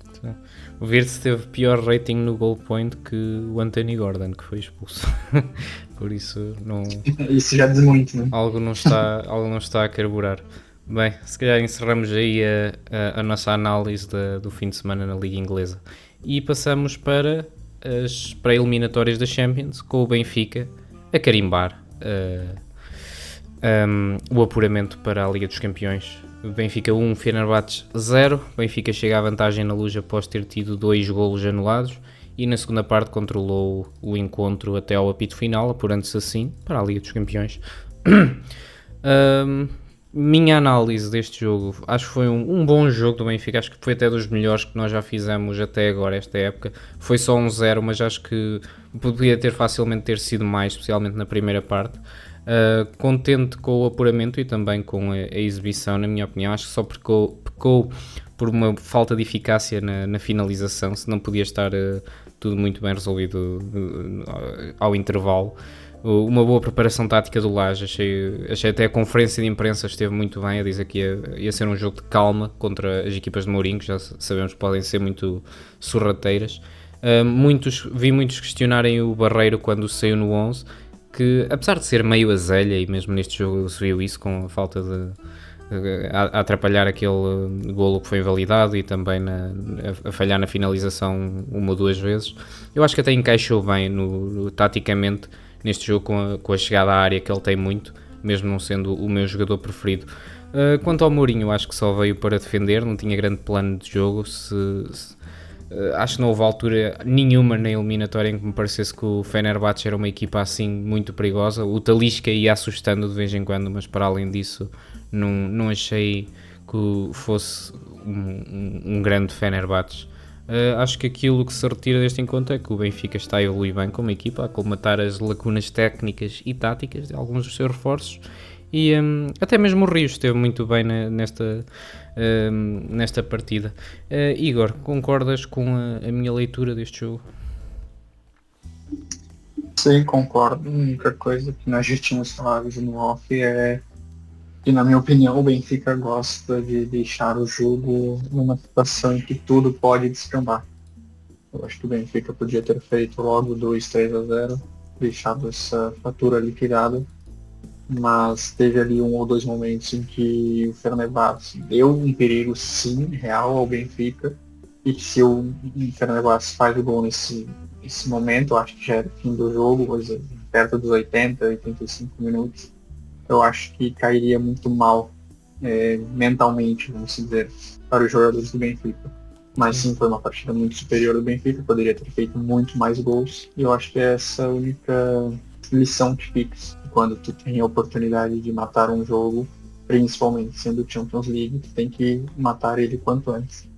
O Wirtz teve pior rating no goal point que o Anthony Gordon, que foi expulso. Por isso, não, Isso já diz muito, né? algo não está a carburar. Bem, se calhar encerramos aí a nossa análise do fim de semana na Liga Inglesa. E passamos para as pré-eliminatórias da Champions, com o Benfica a carimbar o apuramento para a Liga dos Campeões. Benfica 1, Fenerbahçe 0. Benfica chega à vantagem na Luz após ter tido 2 golos anulados e na segunda parte controlou o encontro até ao apito final, apurando-se assim para a Liga dos Campeões. Minha análise deste jogo, acho que foi um bom jogo do Benfica, acho que foi até dos melhores que nós já fizemos até agora, esta época. Foi só 1-0, mas acho que podia ter facilmente ter sido mais, especialmente na primeira parte. Contente com o apuramento e também com a exibição, na minha opinião. Acho que só pecou por uma falta de eficácia na finalização, se não podia estar tudo muito bem resolvido ao intervalo. Uma boa preparação tática do Lage, achei até a conferência de imprensa esteve muito bem a dizer que ia ser um jogo de calma contra as equipas de Mourinho, que já sabemos que podem ser muito sorrateiras. Vi muitos questionarem o Barreiro quando saiu no 11, que apesar de ser meio azelha, e mesmo neste jogo se viu isso com a falta a atrapalhar aquele golo que foi invalidado e também a falhar na finalização uma ou duas vezes, eu acho que até encaixou bem taticamente neste jogo com a chegada à área que ele tem muito, mesmo não sendo o meu jogador preferido. Quanto ao Mourinho, acho que só veio para defender, não tinha grande plano de jogo. Acho que não houve altura nenhuma na eliminatória em que me parecesse que o Fenerbahçe era uma equipa assim muito perigosa. O Talisca ia assustando de vez em quando, mas para além disso não achei que fosse um grande Fenerbahçe. Acho que aquilo que se retira deste encontro é que o Benfica está a evoluir bem como equipa, a colmatar as lacunas técnicas e táticas de alguns dos seus reforços, e até mesmo o Rio esteve muito bem nesta partida. Igor, concordas com a minha leitura deste jogo? Sim, concordo. A única coisa que nós já tínhamos falado no off é que, na minha opinião, o Benfica gosta de deixar o jogo numa situação em que tudo pode descambar. Eu acho que o Benfica podia ter feito logo 2-3-0, deixado essa fatura liquidada, mas teve ali 1 ou 2 momentos em que o Fenerbahçe deu um perigo, sim, real ao Benfica, e que se o Fenerbahçe faz o gol nesse momento, eu acho que já era o fim do jogo, coisa perto dos 80, 85 minutos, eu acho que cairia muito mal mentalmente, vamos dizer, para os jogadores do Benfica. Mas sim, foi uma partida muito superior do Benfica, poderia ter feito muito mais gols, e eu acho que é essa a única lição que fica quando tu tem a oportunidade de matar um jogo, principalmente sendo Champions League, tu tem que matar ele quanto antes.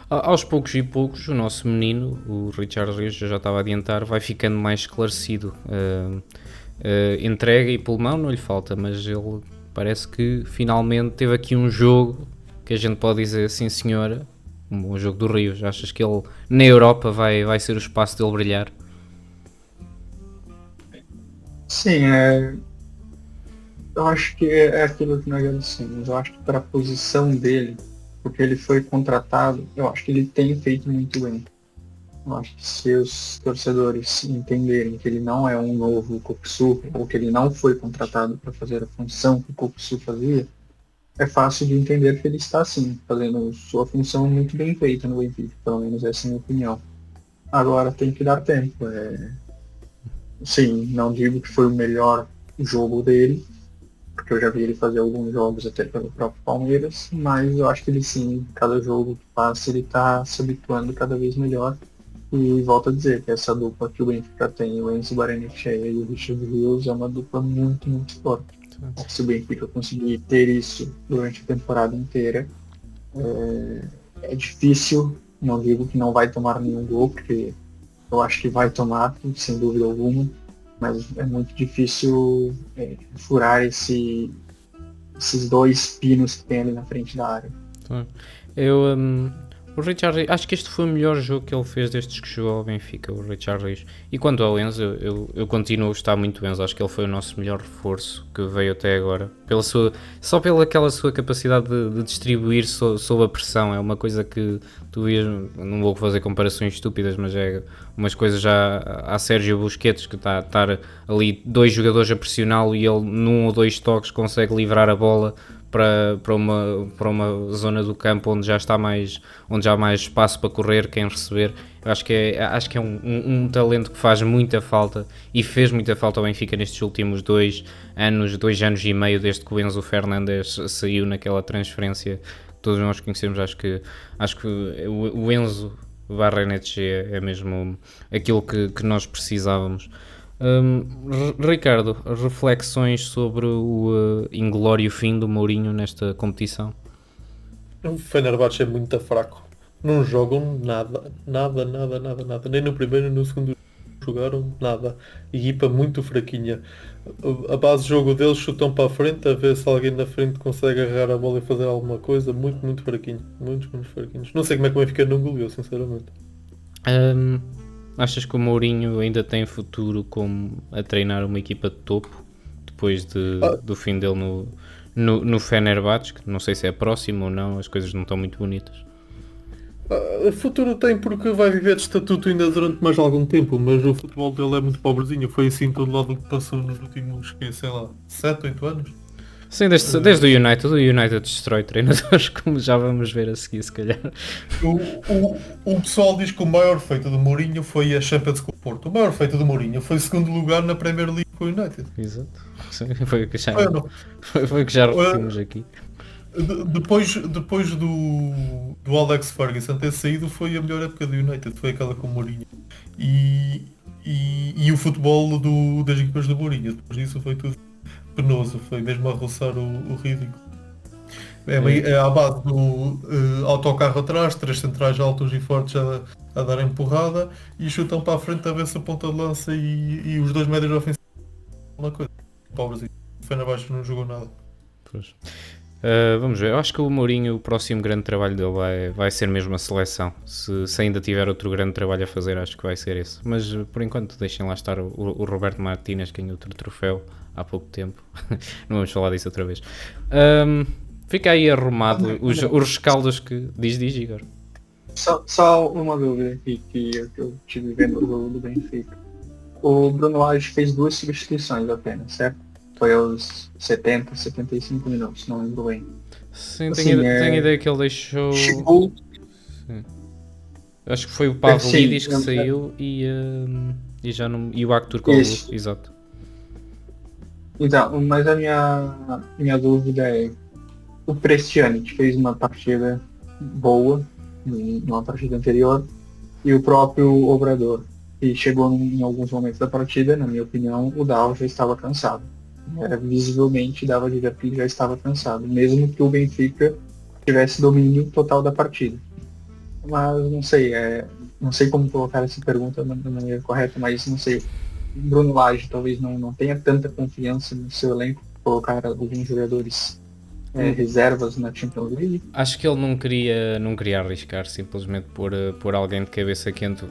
Aos poucos e poucos, o nosso menino, o Richard Rios, já estava a adiantar, vai ficando mais esclarecido. Entrega e pulmão não lhe falta, mas ele parece que finalmente teve aqui um jogo que a gente pode dizer, sim senhora, um bom jogo do Rios. Achas que ele na Europa vai ser o espaço dele brilhar? Sim, eu acho que é aquilo que nós já dissemos. Eu acho que para a posição dele, porque ele foi contratado, eu acho que ele tem feito muito bem. Eu acho que se os torcedores entenderem que ele não é um novo Koksu, ou que ele não foi contratado para fazer a função que o Koksu fazia, é fácil de entender que ele está, sim, fazendo sua função muito bem feita no Benfica, pelo menos essa é a minha opinião. Agora tem que dar tempo. Sim, não digo que foi o melhor jogo dele, porque eu já vi ele fazer alguns jogos até pelo próprio Palmeiras, mas eu acho que ele sim, cada jogo que passa, ele está se habituando cada vez melhor. E volto a dizer que essa dupla que o Benfica tem, o Enzo Barrenechea e o Richard Rios, é uma dupla muito, muito forte. Se o Benfica conseguir ter isso durante a temporada inteira, é difícil, não digo que não vai tomar nenhum gol, porque eu acho que vai tomar, sem dúvida alguma, mas é muito difícil furar esses dois pinos que tem ali na frente da área. O Richard Reis, acho que este foi o melhor jogo que ele fez desde que chegou ao Benfica, o Richard Reis. E quanto ao Enzo, eu continuo a gostar muito do Enzo, acho que ele foi o nosso melhor reforço que veio até agora. Só pela aquela sua capacidade de distribuir sob a pressão, é uma coisa que tu vias, não vou fazer comparações estúpidas, mas é umas coisas já a Sérgio Busquets, que está a estar ali 2 jogadores a pressioná-lo e ele num ou 2 toques consegue livrar a bola para uma zona do campo onde já há mais espaço para correr, quem receber. Eu acho que é um talento que faz muita falta e fez muita falta ao Benfica nestes últimos 2 anos e meio, desde que o Enzo Fernandes saiu naquela transferência que todos nós conhecemos. Acho que o Enzo Barrenetxi é mesmo aquilo que nós precisávamos. Ricardo, reflexões sobre o inglório fim do Mourinho nesta competição? O Fenerbahçe é muito fraco. Não jogam nada. Nem no primeiro nem no segundo jogaram nada. Equipa muito fraquinha. A base de jogo deles chutam para a frente a ver se alguém na frente consegue agarrar a bola e fazer alguma coisa. Muito fraquinho. Muito fraquinhos. Não sei como é que o Benfica não goleou, sinceramente. Achas que o Mourinho ainda tem futuro como a treinar uma equipa de topo depois do fim dele no Fenerbahçe, que não sei se é próximo ou não, as coisas não estão muito bonitas? Futuro tem, porque vai viver de estatuto ainda durante mais algum tempo, mas o futebol dele é muito pobrezinho. Foi assim em todo lado que passou nos últimos, sei lá, 7, 8 anos. Sim, desde o United destrói treinadores, como já vamos ver a seguir, se calhar. O pessoal diz que o maior feito do Mourinho foi a Champions com o Porto. O maior feito do Mourinho foi segundo lugar na Premier League com o United. Exato. Sim, foi o que já repetimos aqui. Depois do Alex Ferguson ter saído, foi a melhor época do United, foi aquela com o Mourinho. E o futebol das equipas do Mourinho, depois disso foi tudo penoso, foi mesmo a roçar o ridículo. É à base do autocarro atrás, 3 centrais altos e fortes a dar empurrada e chutam para a frente a ver se a ponta de lança e os 2 médios ofensivos. Uma coisa, pobres, o Fenerbahçe não jogou nada. Pois. Vamos ver, eu acho que o Mourinho, o próximo grande trabalho dele vai ser mesmo a seleção. Se ainda tiver outro grande trabalho a fazer, acho que vai ser esse. Mas por enquanto deixem lá estar o Roberto Martínez, que ganhou outro troféu há pouco tempo. Não vamos falar disso outra vez. Fica aí arrumado os rescaldos que... Diz, Igor. Só uma dúvida aqui que eu tive vendo o jogo do Benfica. O Bruno Lage fez 2 substituições apenas, certo? Foi aos 70, 75 minutos, não lembro bem. Sim, tenho a ideia que ele deixou... Chegou... Sim. Acho que foi o Pavlidis que saiu e o Artur Koglu, exato. Então, mas a minha dúvida é... O Prestiani fez uma partida boa, numa partida anterior, e o próprio Obrador, que chegou em alguns momentos da partida, na minha opinião, o Dal já estava cansado. Visivelmente dava de ver que ele já estava cansado, mesmo que o Benfica tivesse domínio total da partida. Mas não sei como colocar essa pergunta da maneira correta, mas não sei. Bruno Lage talvez não tenha tanta confiança no seu elenco, colocar alguns jogadores reservas na Champions League. Acho que ele não queria arriscar simplesmente por alguém de cabeça quente.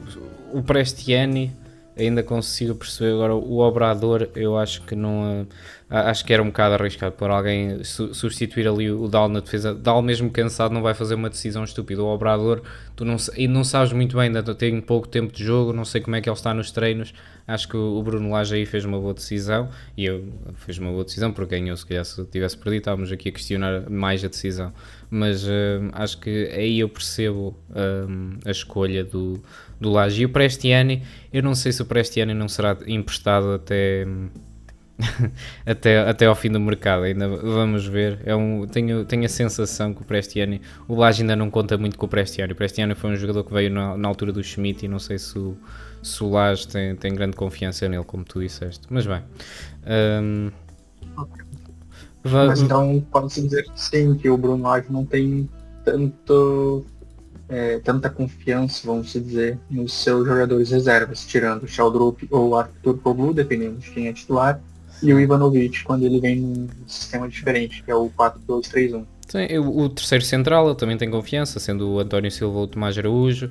O Prestiani ainda consigo perceber, agora o Obrador eu acho que não, acho que era um bocado arriscado por alguém substituir ali o Dal na defesa. Dal mesmo cansado não vai fazer uma decisão estúpida. O Obrador, tu não sabes muito bem, ainda tem pouco tempo de jogo, não sei como é que ele está nos treinos. Acho que o Bruno Lage aí fez uma boa decisão e fez uma boa decisão porque ganhou. Se calhar se tivesse perdido estávamos aqui a questionar mais a decisão, mas acho que aí eu percebo a escolha do Lage. E o Prestiani, eu não sei se o Prestiani não será emprestado até ao fim do mercado, ainda vamos ver. Tenho a sensação que o Lage ainda não conta muito com o Prestiani. O Prestiani foi um jogador que veio na altura do Schmidt e não sei se o Lage tem grande confiança nele, como tu disseste, mas bem. Mas então pode-se dizer que sim, que o Bruno Lage não tem tanta confiança, vamos dizer, nos seus jogadores reservas, tirando o Sheldrup ou o Artur Koglu, dependendo de quem é titular, e o Ivanovic, quando ele vem num sistema diferente, que é o 4-2-3-1. O terceiro central ele também tem confiança, sendo o António Silva ou o Tomás Araújo.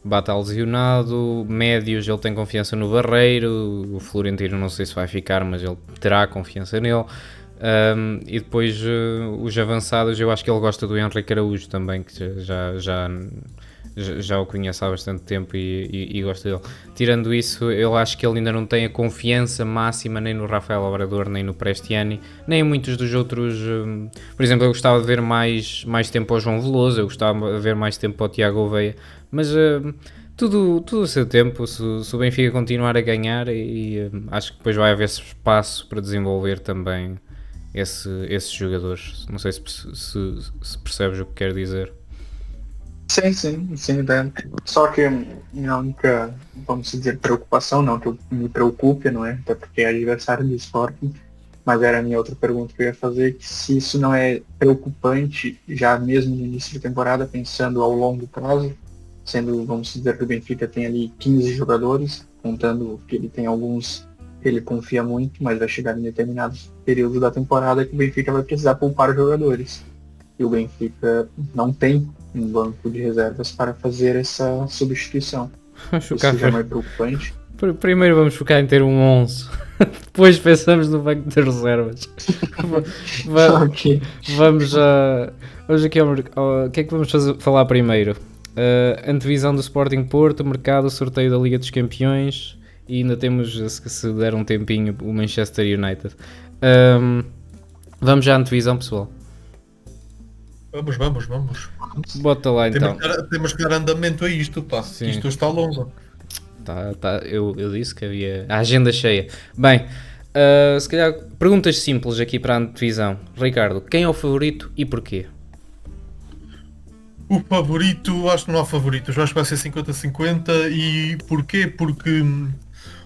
Bata lesionado, médios ele tem confiança no Barreiro, o Florentino não sei se vai ficar, mas ele terá confiança nele. E depois os avançados, eu acho que ele gosta do Henrique Araújo também, que já o conhece há bastante tempo e gosta dele. Tirando isso, eu acho que ele ainda não tem a confiança máxima nem no Rafael Obrador, nem no Prestiani, nem em muitos dos outros. Por exemplo, eu gostava de ver mais tempo ao João Veloso, eu gostava de ver mais tempo ao Tiago Oveia, mas tudo o seu tempo, se o Benfica continuar a ganhar, acho que depois vai haver espaço para desenvolver também esses jogadores. Não sei se percebes o que quero dizer. Sim, Dan. Só que a única, vamos dizer, preocupação, não que eu me preocupe, não é? Até porque é adversário do Sporting, mas era a minha outra pergunta que eu ia fazer, que se isso não é preocupante, já mesmo no início de temporada, pensando ao longo prazo, sendo, vamos dizer, que o Benfica tem ali 15 jogadores, contando que ele tem alguns que ele confia muito, mas vai chegar em determinados períodos da temporada que o Benfica vai precisar poupar jogadores. E o Benfica não tem um banco de reservas para fazer essa substituição. Isso já não é preocupante. Primeiro vamos focar em ter um 11, depois pensamos no banco de reservas. Okay. Vamos aqui o que é que vamos falar primeiro? Antevisão do Sporting Porto, mercado, sorteio da Liga dos Campeões e ainda temos, se der um tempinho, o Manchester United. Vamos já à antevisão, pessoal. Vamos. Bota lá então. Temos que dar andamento a isto, pá. Sim. Isto está longo. Eu disse que havia a agenda cheia. Bem, se calhar perguntas simples aqui para a antevisão. Ricardo, quem é o favorito e porquê? O favorito, acho que não há favoritos. Acho que vai ser 50-50 e porquê? Porque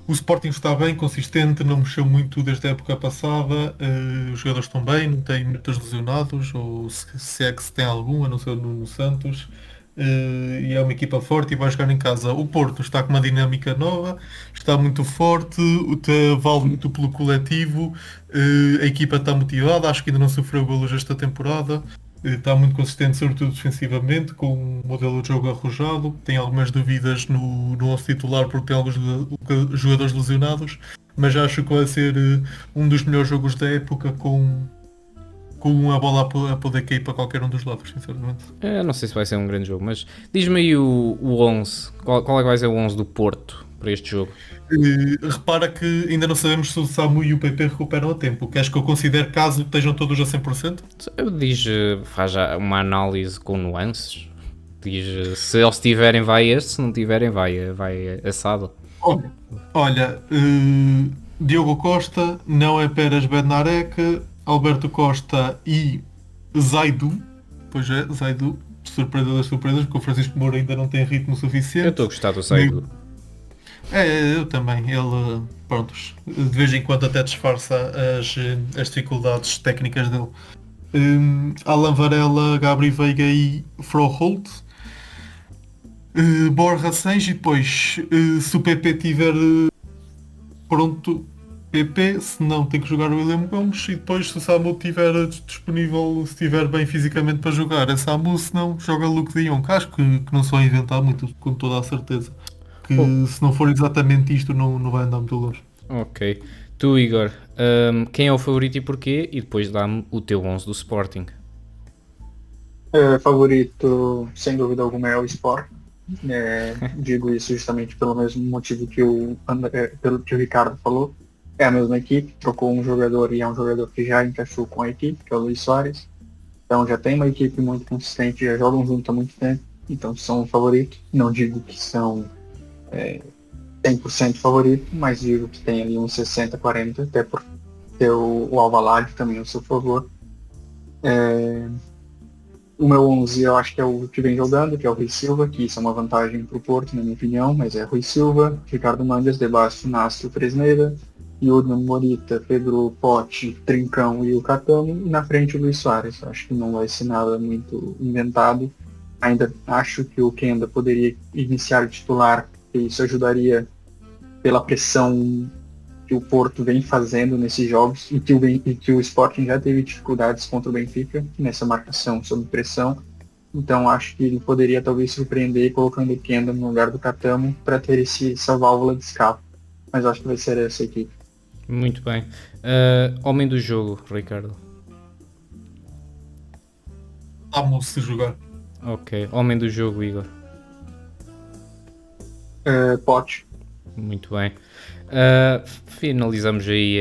o Sporting está bem, consistente, não mexeu muito desde a época passada, os jogadores estão bem, não tem muitos lesionados, ou se é que se tem algum, a não ser no Santos, e é uma equipa forte e vai jogar em casa. O Porto está com uma dinâmica nova, está muito forte, vale muito pelo coletivo, a equipa está motivada, acho que ainda não sofreu golos esta temporada. Está muito consistente, sobretudo defensivamente, com um modelo de jogo arrojado. Tem algumas dúvidas no 11 titular porque tem alguns jogadores lesionados, mas acho que vai ser um dos melhores jogos da época com a bola a poder cair para qualquer um dos lados, sinceramente. Não sei se vai ser um grande jogo, mas diz-me aí o 11. Qual é que vai ser o 11 do Porto para este jogo? Repara que ainda não sabemos se o Samu e o PP recuperam a tempo. Queres que eu considere caso estejam todos a 100%? Faz já uma análise com nuances. Diz, se eles tiverem vai este, se não tiverem vai assado. Olha, Diogo Costa, não é Peras Bednarek, Alberto Costa e Zaidu. Pois é, Zaidu, surpresa das surpresas, porque o Francisco Moura ainda não tem ritmo suficiente. Eu estou a gostar do Zaidu. Eu também. Ele, prontos, de vez em quando até disfarça as dificuldades técnicas dele. Alan Varela, Gabri Veiga e Froholt. Borja Sanches e depois, se o PP tiver pronto, PP, se não tem que jogar o William Gomes e depois se o Samu estiver disponível, se estiver bem fisicamente para jogar, é Samu, se não, joga Luke de Jong. Acho que não se vai inventar muito, com toda a certeza. Que se não for exatamente isto não vai andar muito longe. Ok. Tu, Igor, quem é o favorito e porquê? E depois dá-me o teu 11 do Sporting. Favorito, sem dúvida alguma, é o Sporting. Digo isso justamente pelo mesmo motivo pelo que o Ricardo falou. É a mesma equipe, trocou um jogador e é um jogador que já encaixou com a equipe, que é o Luís Soares. Então já tem uma equipe muito consistente, já jogam junto há muito tempo, então são favoritos. Não digo que são 100% favorito, mas digo que tem ali uns 60-40, até por ter o Alvalade também ao seu favor. O meu 11 eu acho que é o que vem jogando, que é o Rui Silva, que isso é uma vantagem para o Porto, na minha opinião, mas é Rui Silva, Ricardo Mangas, Debasso, Nácio, Fresneira, Yuri Morita, Pedro Pote, Trincão e o Catano, e na frente o Luís Soares. Acho que não vai ser nada muito inventado. Ainda acho que o Kenda poderia iniciar o titular, e isso ajudaria pela pressão que o Porto vem fazendo nesses jogos e que o Sporting já teve dificuldades contra o Benfica nessa marcação sob pressão. Então acho que ele poderia talvez surpreender colocando o Kenda no lugar do Catamo para ter essa válvula de escape. Mas acho que vai ser essa equipe. Muito bem. Homem do jogo, Ricardo. Amo-se jogar. Ok. Homem do jogo, Igor. Pote. Muito bem. Finalizamos aí,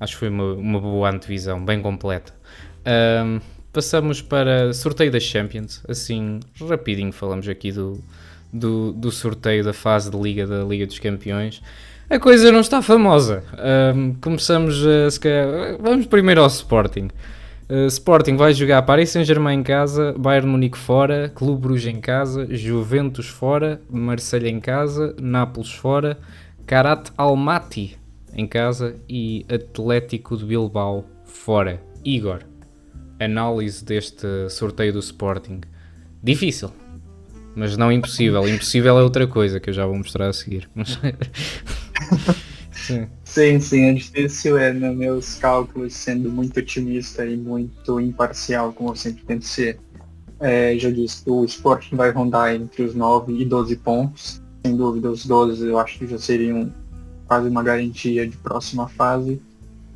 acho que foi uma boa antevisão, bem completa. Passamos para sorteio das Champions. Assim, rapidinho falamos aqui do sorteio da fase de Liga, da Liga dos Campeões. A coisa não está famosa. Começamos, se calhar, vamos primeiro ao Sporting. Sporting vai jogar Paris Saint-Germain em casa, Bayern Munique fora, Clube Bruges em casa, Juventus fora, Marselha em casa, Nápoles fora, Karat Almaty em casa e Atlético de Bilbao fora. Igor, análise deste sorteio do Sporting. Difícil, mas não impossível. Impossível é outra coisa que eu já vou mostrar a seguir. Sim, é difícil, nos meus cálculos, sendo muito otimista e muito imparcial, como eu sempre tento ser. Já disse que o Sporting vai rondar entre os 9 e 12 pontos. Sem dúvida, os 12 eu acho que já seriam quase uma garantia de próxima fase,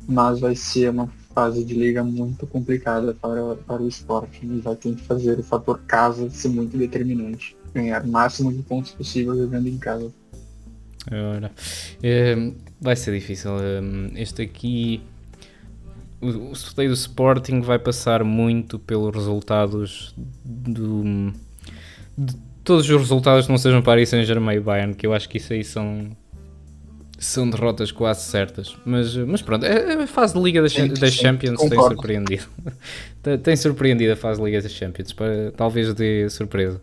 mas vai ser uma fase de liga muito complicada para o Sporting e vai ter que fazer o fator casa ser muito determinante. Ganhar o máximo de pontos possível jogando em casa. Ora, vai ser difícil. Este aqui, o sorteio do Sporting vai passar muito pelos resultados de todos os resultados que não sejam Paris Saint-Germain e Bayern, que eu acho que isso aí são derrotas quase certas. Mas pronto, a fase de Liga das Champions tem surpreendido. Tem surpreendido a fase de Liga das Champions, talvez dê surpresa.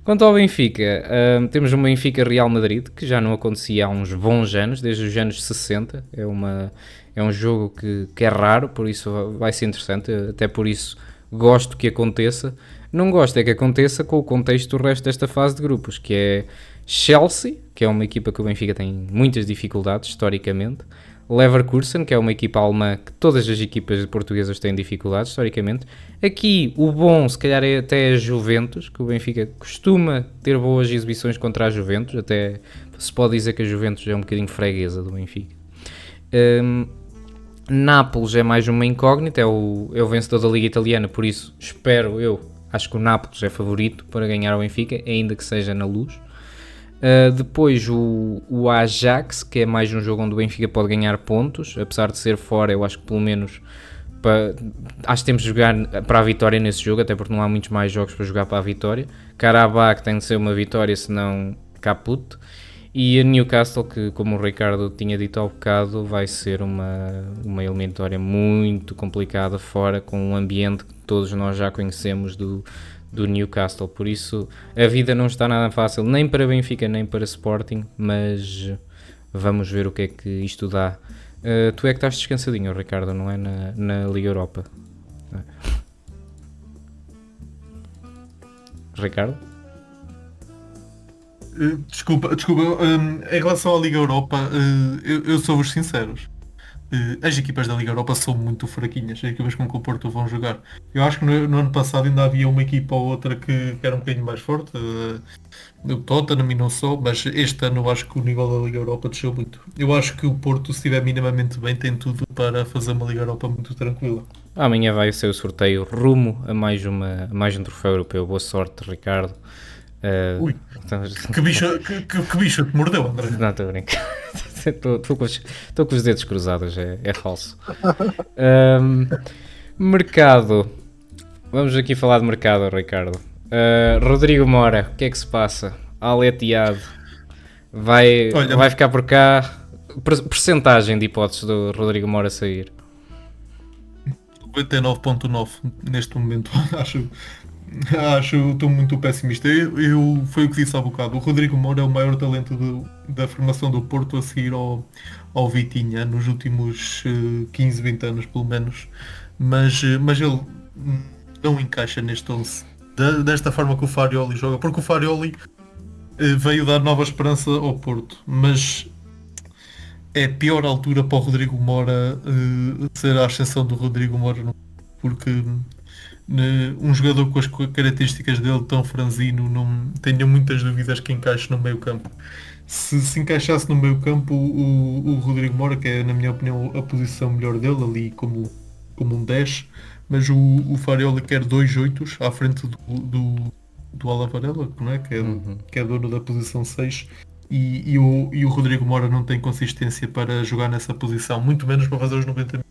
Quanto ao Benfica, temos um Benfica Real Madrid, que já não acontecia há uns bons anos, desde os anos 60. É um jogo que é raro, por isso vai ser interessante, até por isso gosto que aconteça. Não gosto é que aconteça com o contexto do resto desta fase de grupos, que é Chelsea, que é uma equipa que o Benfica tem muitas dificuldades, historicamente. Leverkusen, que é uma equipa alemã que todas as equipas portuguesas têm dificuldades, historicamente. Aqui, o bom, se calhar, é até a Juventus, que o Benfica costuma ter boas exibições contra a Juventus, até se pode dizer que a Juventus é um bocadinho freguesa do Benfica. Nápoles é mais uma incógnita, é o vencedor da Liga Italiana, por isso acho que o Nápoles é favorito para ganhar o Benfica, ainda que seja na Luz. Depois o Ajax, que é mais um jogo onde o Benfica pode ganhar pontos, apesar de ser fora, eu acho que pelo menos acho que temos de jogar para a vitória nesse jogo, até porque não há muitos mais jogos para jogar para a vitória. Karabakh tem de ser uma vitória, senão caput. E a Newcastle, que como o Ricardo tinha dito há bocado, vai ser uma eliminatória muito complicada fora, com um ambiente que todos nós já conhecemos do Newcastle, por isso a vida não está nada fácil, nem para Benfica nem para Sporting, mas vamos ver o que é que isto dá. Tu é que estás descansadinho, Ricardo, não é? Na Liga Europa. Ricardo? Desculpa. Em relação à Liga Europa, eu sou-vos sinceros. As equipas da Liga Europa são muito fraquinhas, as equipas com que o Porto vão jogar. Eu acho que no ano passado ainda havia uma equipa ou outra que era um bocadinho mais forte, o Tottenham e não só, mas este ano eu acho que o nível da Liga Europa desceu muito. Eu acho que o Porto, se estiver minimamente bem, tem tudo para fazer uma Liga Europa muito tranquila. Amanhã vai ser o sorteio rumo a mais um troféu europeu. Boa sorte, Ricardo. Ui, que bicho te mordeu, André? Não, estou a brincar. Estou com os dedos cruzados, é falso. Mercado. Vamos aqui falar de mercado, Ricardo. Rodrigo Mora, o que é que se passa? Al Ittihad vai ficar por cá? Percentagem de hipóteses do Rodrigo Mora sair? 99.9 neste momento. Estou muito pessimista. Foi o que disse há bocado. O Rodrigo Moura é o maior talento da formação do Porto a seguir ao Vitinha nos últimos 15, 20 anos pelo menos. Mas ele não encaixa neste 11 desta forma que o Farioli joga, porque o Farioli veio dar nova esperança ao Porto, mas é a pior altura para o Rodrigo Moura ser a ascensão do Rodrigo Moura, porque um jogador com as características dele tão franzino, não tenho muitas dúvidas que encaixe no meio campo. Se encaixasse no meio campo o Rodrigo Moura, que é na minha opinião a posição melhor dele, ali como um 10, mas o Farioli quer 2 8 à frente do Alan Varela, não é? Que é dono da posição 6, e o Rodrigo Moura não tem consistência para jogar nessa posição, muito menos para fazer os 90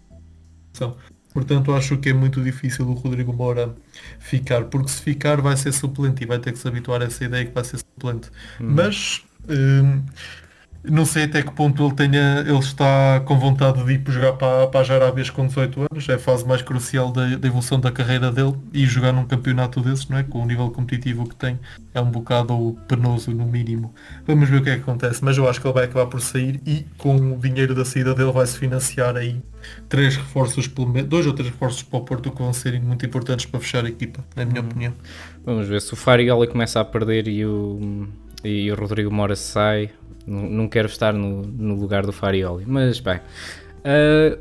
minutos. Portanto, acho que é muito difícil o Rodrigo Moura ficar, porque se ficar vai ser suplente e vai ter que se habituar a essa ideia que vai ser suplente. Mas não sei até que ponto ele está com vontade de ir jogar para as Arábias com 18 anos, é a fase mais crucial da evolução da carreira dele, e jogar num campeonato desses, não é? Com o nível competitivo que tem, é um bocado penoso no mínimo. Vamos ver o que é que acontece, mas eu acho que ele vai acabar por sair e com o dinheiro da saída dele vai-se financiar aí 3 reforços, pelo menos 2 ou 3 reforços para o Porto, que vão ser muito importantes para fechar a equipa, na minha opinião. Vamos ver se o Farioli começa a perder e o Rodrigo Moura sai. Não quero estar no lugar do Farioli, mas bem.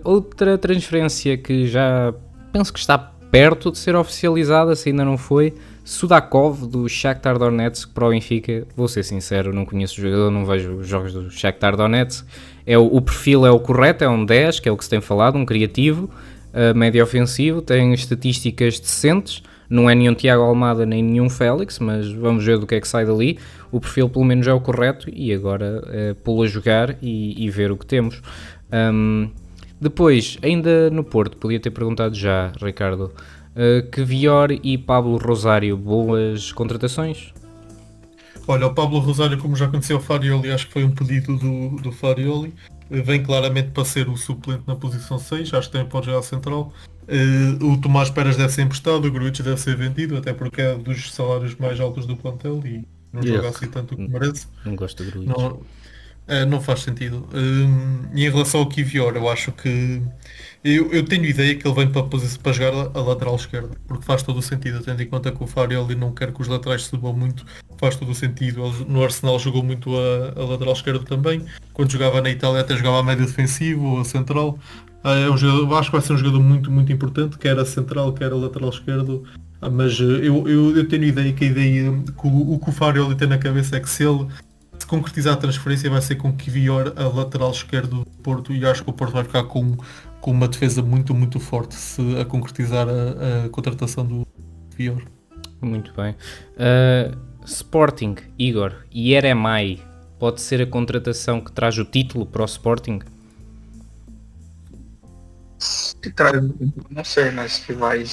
Outra transferência que já penso que está perto de ser oficializada, se ainda não foi, Sudakov do Shakhtar Donetsk para o Benfica. Vou ser sincero, não conheço o jogador, não vejo os jogos do Shakhtar Donetsk. O perfil é o correto, é um 10, que é o que se tem falado, um criativo, médio ofensivo, tem estatísticas decentes. Não é nenhum Tiago Almada nem nenhum Félix, mas vamos ver do que é que sai dali. O perfil pelo menos é o correto e agora pô-lo a jogar e ver o que temos. Depois, ainda no Porto, podia ter perguntado já, Ricardo, que Kvior e Pablo Rosário, boas contratações? Olha, o Pablo Rosário, como já conheceu o Farioli, acho que foi um pedido do Farioli. Vem claramente para ser o suplente na posição 6, acho que também pode jogar central. O Tomás Peras deve ser emprestado, o Gruitch deve ser vendido, até porque é dos salários mais altos do plantel e não joga assim tanto o que merece. Não gosto do Gruitch. Não faz sentido. E em relação ao Kvior, eu acho que eu tenho ideia que ele vem para jogar a lateral esquerda, porque faz todo o sentido, tendo em conta que o Farioli não quer que os laterais subam muito, faz todo o sentido. Ele, no Arsenal jogou muito a lateral esquerda também, quando jogava na Itália até jogava a médio defensivo ou a central. Acho que vai ser um jogador muito, muito importante, quer a central, quer a lateral esquerdo. Mas eu tenho ideia que o que o Farioli tem na cabeça é que se concretizar a transferência vai ser com Kvior a lateral esquerdo do Porto, e acho que o Porto vai ficar com uma defesa muito, muito forte se a concretizar a contratação do Kvior. Muito bem. Sporting, Igor, Yeremai, pode ser a contratação que traz o título para o Sporting? Não sei, mas que vai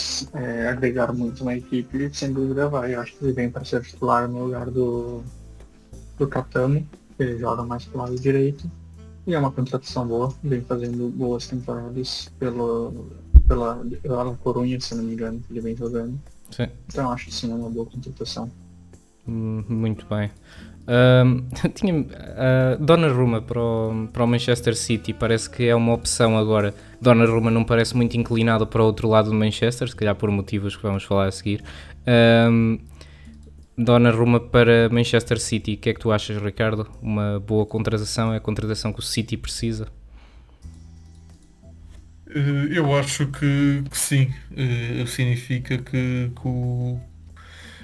agregar muito na equipe, sem dúvida vai. Eu acho que ele vem para ser titular no lugar do Catano, que ele joga mais pro lado direito. E é uma contratação boa, vem fazendo boas temporadas pela Corunha, se não me engano, que ele vem jogando. Sim. Então acho que sim, é uma boa contratação. Muito bem. Tinha Donnarumma para o Manchester City, parece que é uma opção agora. Donnarumma não parece muito inclinado para o outro lado do Manchester, se calhar por motivos que vamos falar a seguir. Donnarumma para Manchester City, o que é que tu achas, Ricardo? Uma boa contratação? É a contratação que o City precisa? Eu acho que sim. Significa que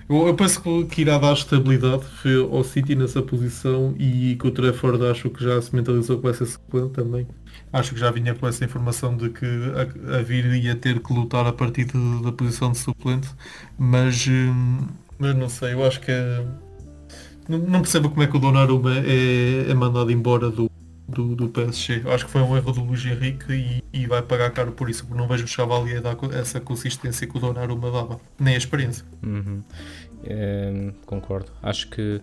eu penso que irá dar estabilidade ao City nessa posição, e que o Trafford acho que já se mentalizou que vai ser suplente também. Acho que já vinha com essa informação de que a vir ia ter que lutar a partir da posição de suplente, mas não sei, eu acho que não percebo como é que o Donnarumma é mandado embora do PSG. Eu acho que foi um erro do Luís Henrique e vai pagar caro por isso, porque não vejo o Chavali a dar essa consistência que o Donnarumma dava, nem a experiência. Concordo. Acho que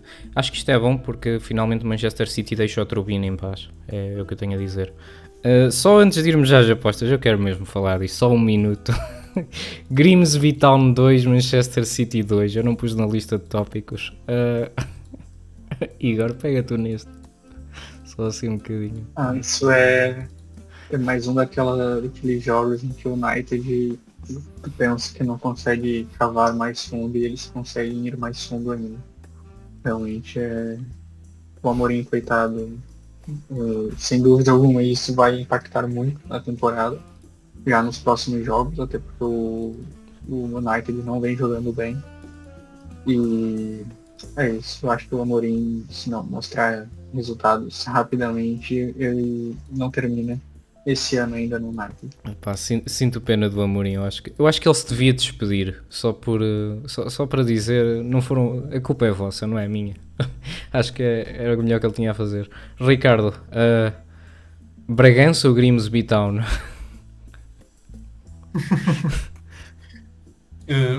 isto é bom porque finalmente o Manchester City deixa o Turbine em paz. É o que eu tenho a dizer. Só antes de irmos já às apostas, eu quero mesmo falar disso, só um minuto. Grimsby Town 2, Manchester City 2. Eu não pus na lista de tópicos. Igor, pega tu neste. Só assim um bocadinho. Isso é mais um daqueles jogos em que o United pensa que não consegue cavar mais fundo e eles conseguem ir mais fundo ainda. Realmente o Amorim, coitado, Sem dúvida alguma isso vai impactar muito na temporada, já nos próximos jogos, até porque o United não vem jogando bem. E é isso, eu acho que o Amorim, se não mostrar resultados rapidamente, ele não termina esse ano ainda no United. Epá, sinto pena do Amorim. Eu acho que ele se devia despedir só para dizer não foram, a culpa é vossa, não é minha. Acho que era o melhor que ele tinha a fazer. Ricardo, Bragança ou Grimsby Town?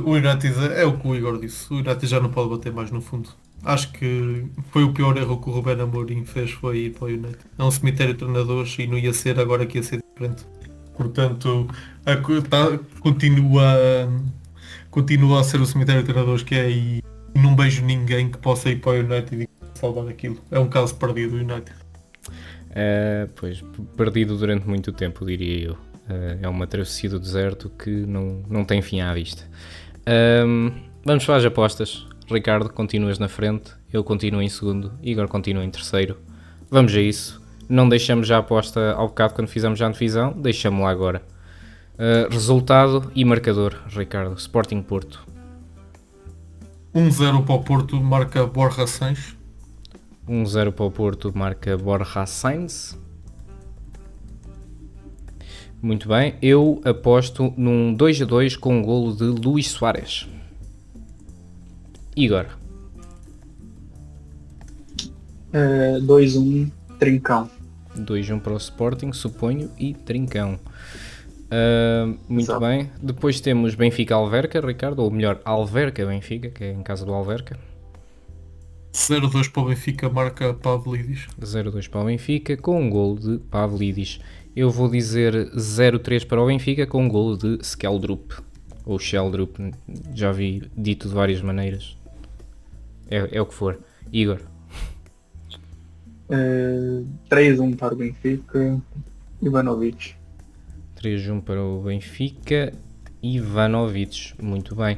O United é o que o Igor disse. O United já não pode bater mais no fundo. Acho que foi o pior erro que o Ruben Amorim fez, foi ir para o United. É um cemitério de treinadores e não ia ser agora que ia ser diferente. Portanto, continua a ser o cemitério de treinadores que é e não vejo ninguém que possa ir para o United e salvar aquilo. É um caso perdido o United. Pois, perdido durante muito tempo, diria eu. É uma travessia do deserto que não tem fim à vista. Vamos para as apostas. Ricardo, continuas na frente, eu continuo em segundo, Igor continua em terceiro. Vamos a isso. Não deixamos já a aposta ao bocado quando fizemos a antevisão, deixamos-la agora. Resultado e marcador, Ricardo. Sporting Porto. 1-0 para o Porto, marca Borja Sainz. 1-0 para o Porto, marca Borja Sainz. Muito bem, eu aposto num 2-2 com um golo de Luís Soares. Igor. 2-1, Trincão. 2-1 para o Sporting, suponho, e Trincão. Muito Exato. bem. Depois temos Benfica-Alverca, Ricardo, ou melhor, Alverca-Benfica, que é em casa do Alverca. 0-2 para o Benfica, marca Pavlidis. 0-2 para o Benfica, com um golo de Pavlidis. Eu vou dizer 0-3 para o Benfica, com um golo de Skeldrup. Ou Sheldrup, já vi dito de várias maneiras. É o que for. Igor. 3-1 para o Benfica, Ivanovic. 3-1 para o Benfica, Ivanovic. Muito bem.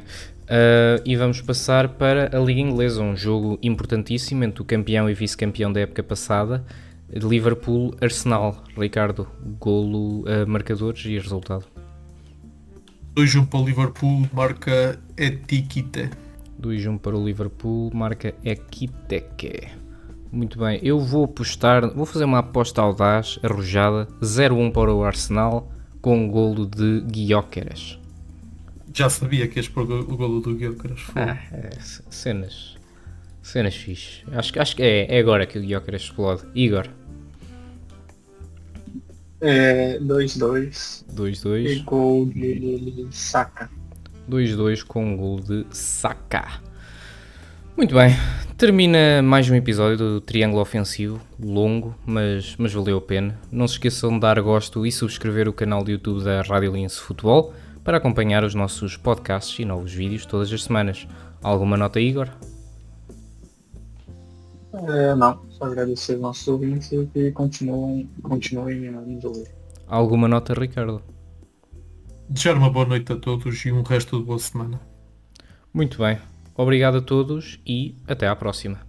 E vamos passar para a Liga Inglesa, um jogo importantíssimo entre o campeão e vice-campeão da época passada, Liverpool-Arsenal. Ricardo, golo, marcadores e resultado. 2-1 para o Liverpool, marca Etiquite. 2-1 para o Liverpool, marca Ekiteke. Muito bem, eu vou fazer uma aposta audaz, arrojada, 0-1 para o Arsenal, com um golo de Gyökeres. Já sabia que ias pôr o golo do Gyökeres. Cenas fixe. Acho que é agora que o Gyökeres explode. Igor. 2-2. 2-2. E gol de Saka. 2-2 com um golo de Saka. Muito bem, termina mais um episódio do Triângulo Ofensivo, longo, mas valeu a pena. Não se esqueçam de dar gosto e subscrever o canal do YouTube da Rádio Lince Futebol para acompanhar os nossos podcasts e novos vídeos todas as semanas. Alguma nota, Igor? Não, só agradecer aos nossos ouvintes e que continuem a nos ouvir. Alguma nota, Ricardo? Desejar uma boa noite a todos e um resto de boa semana. Muito bem, obrigado a todos e até à próxima.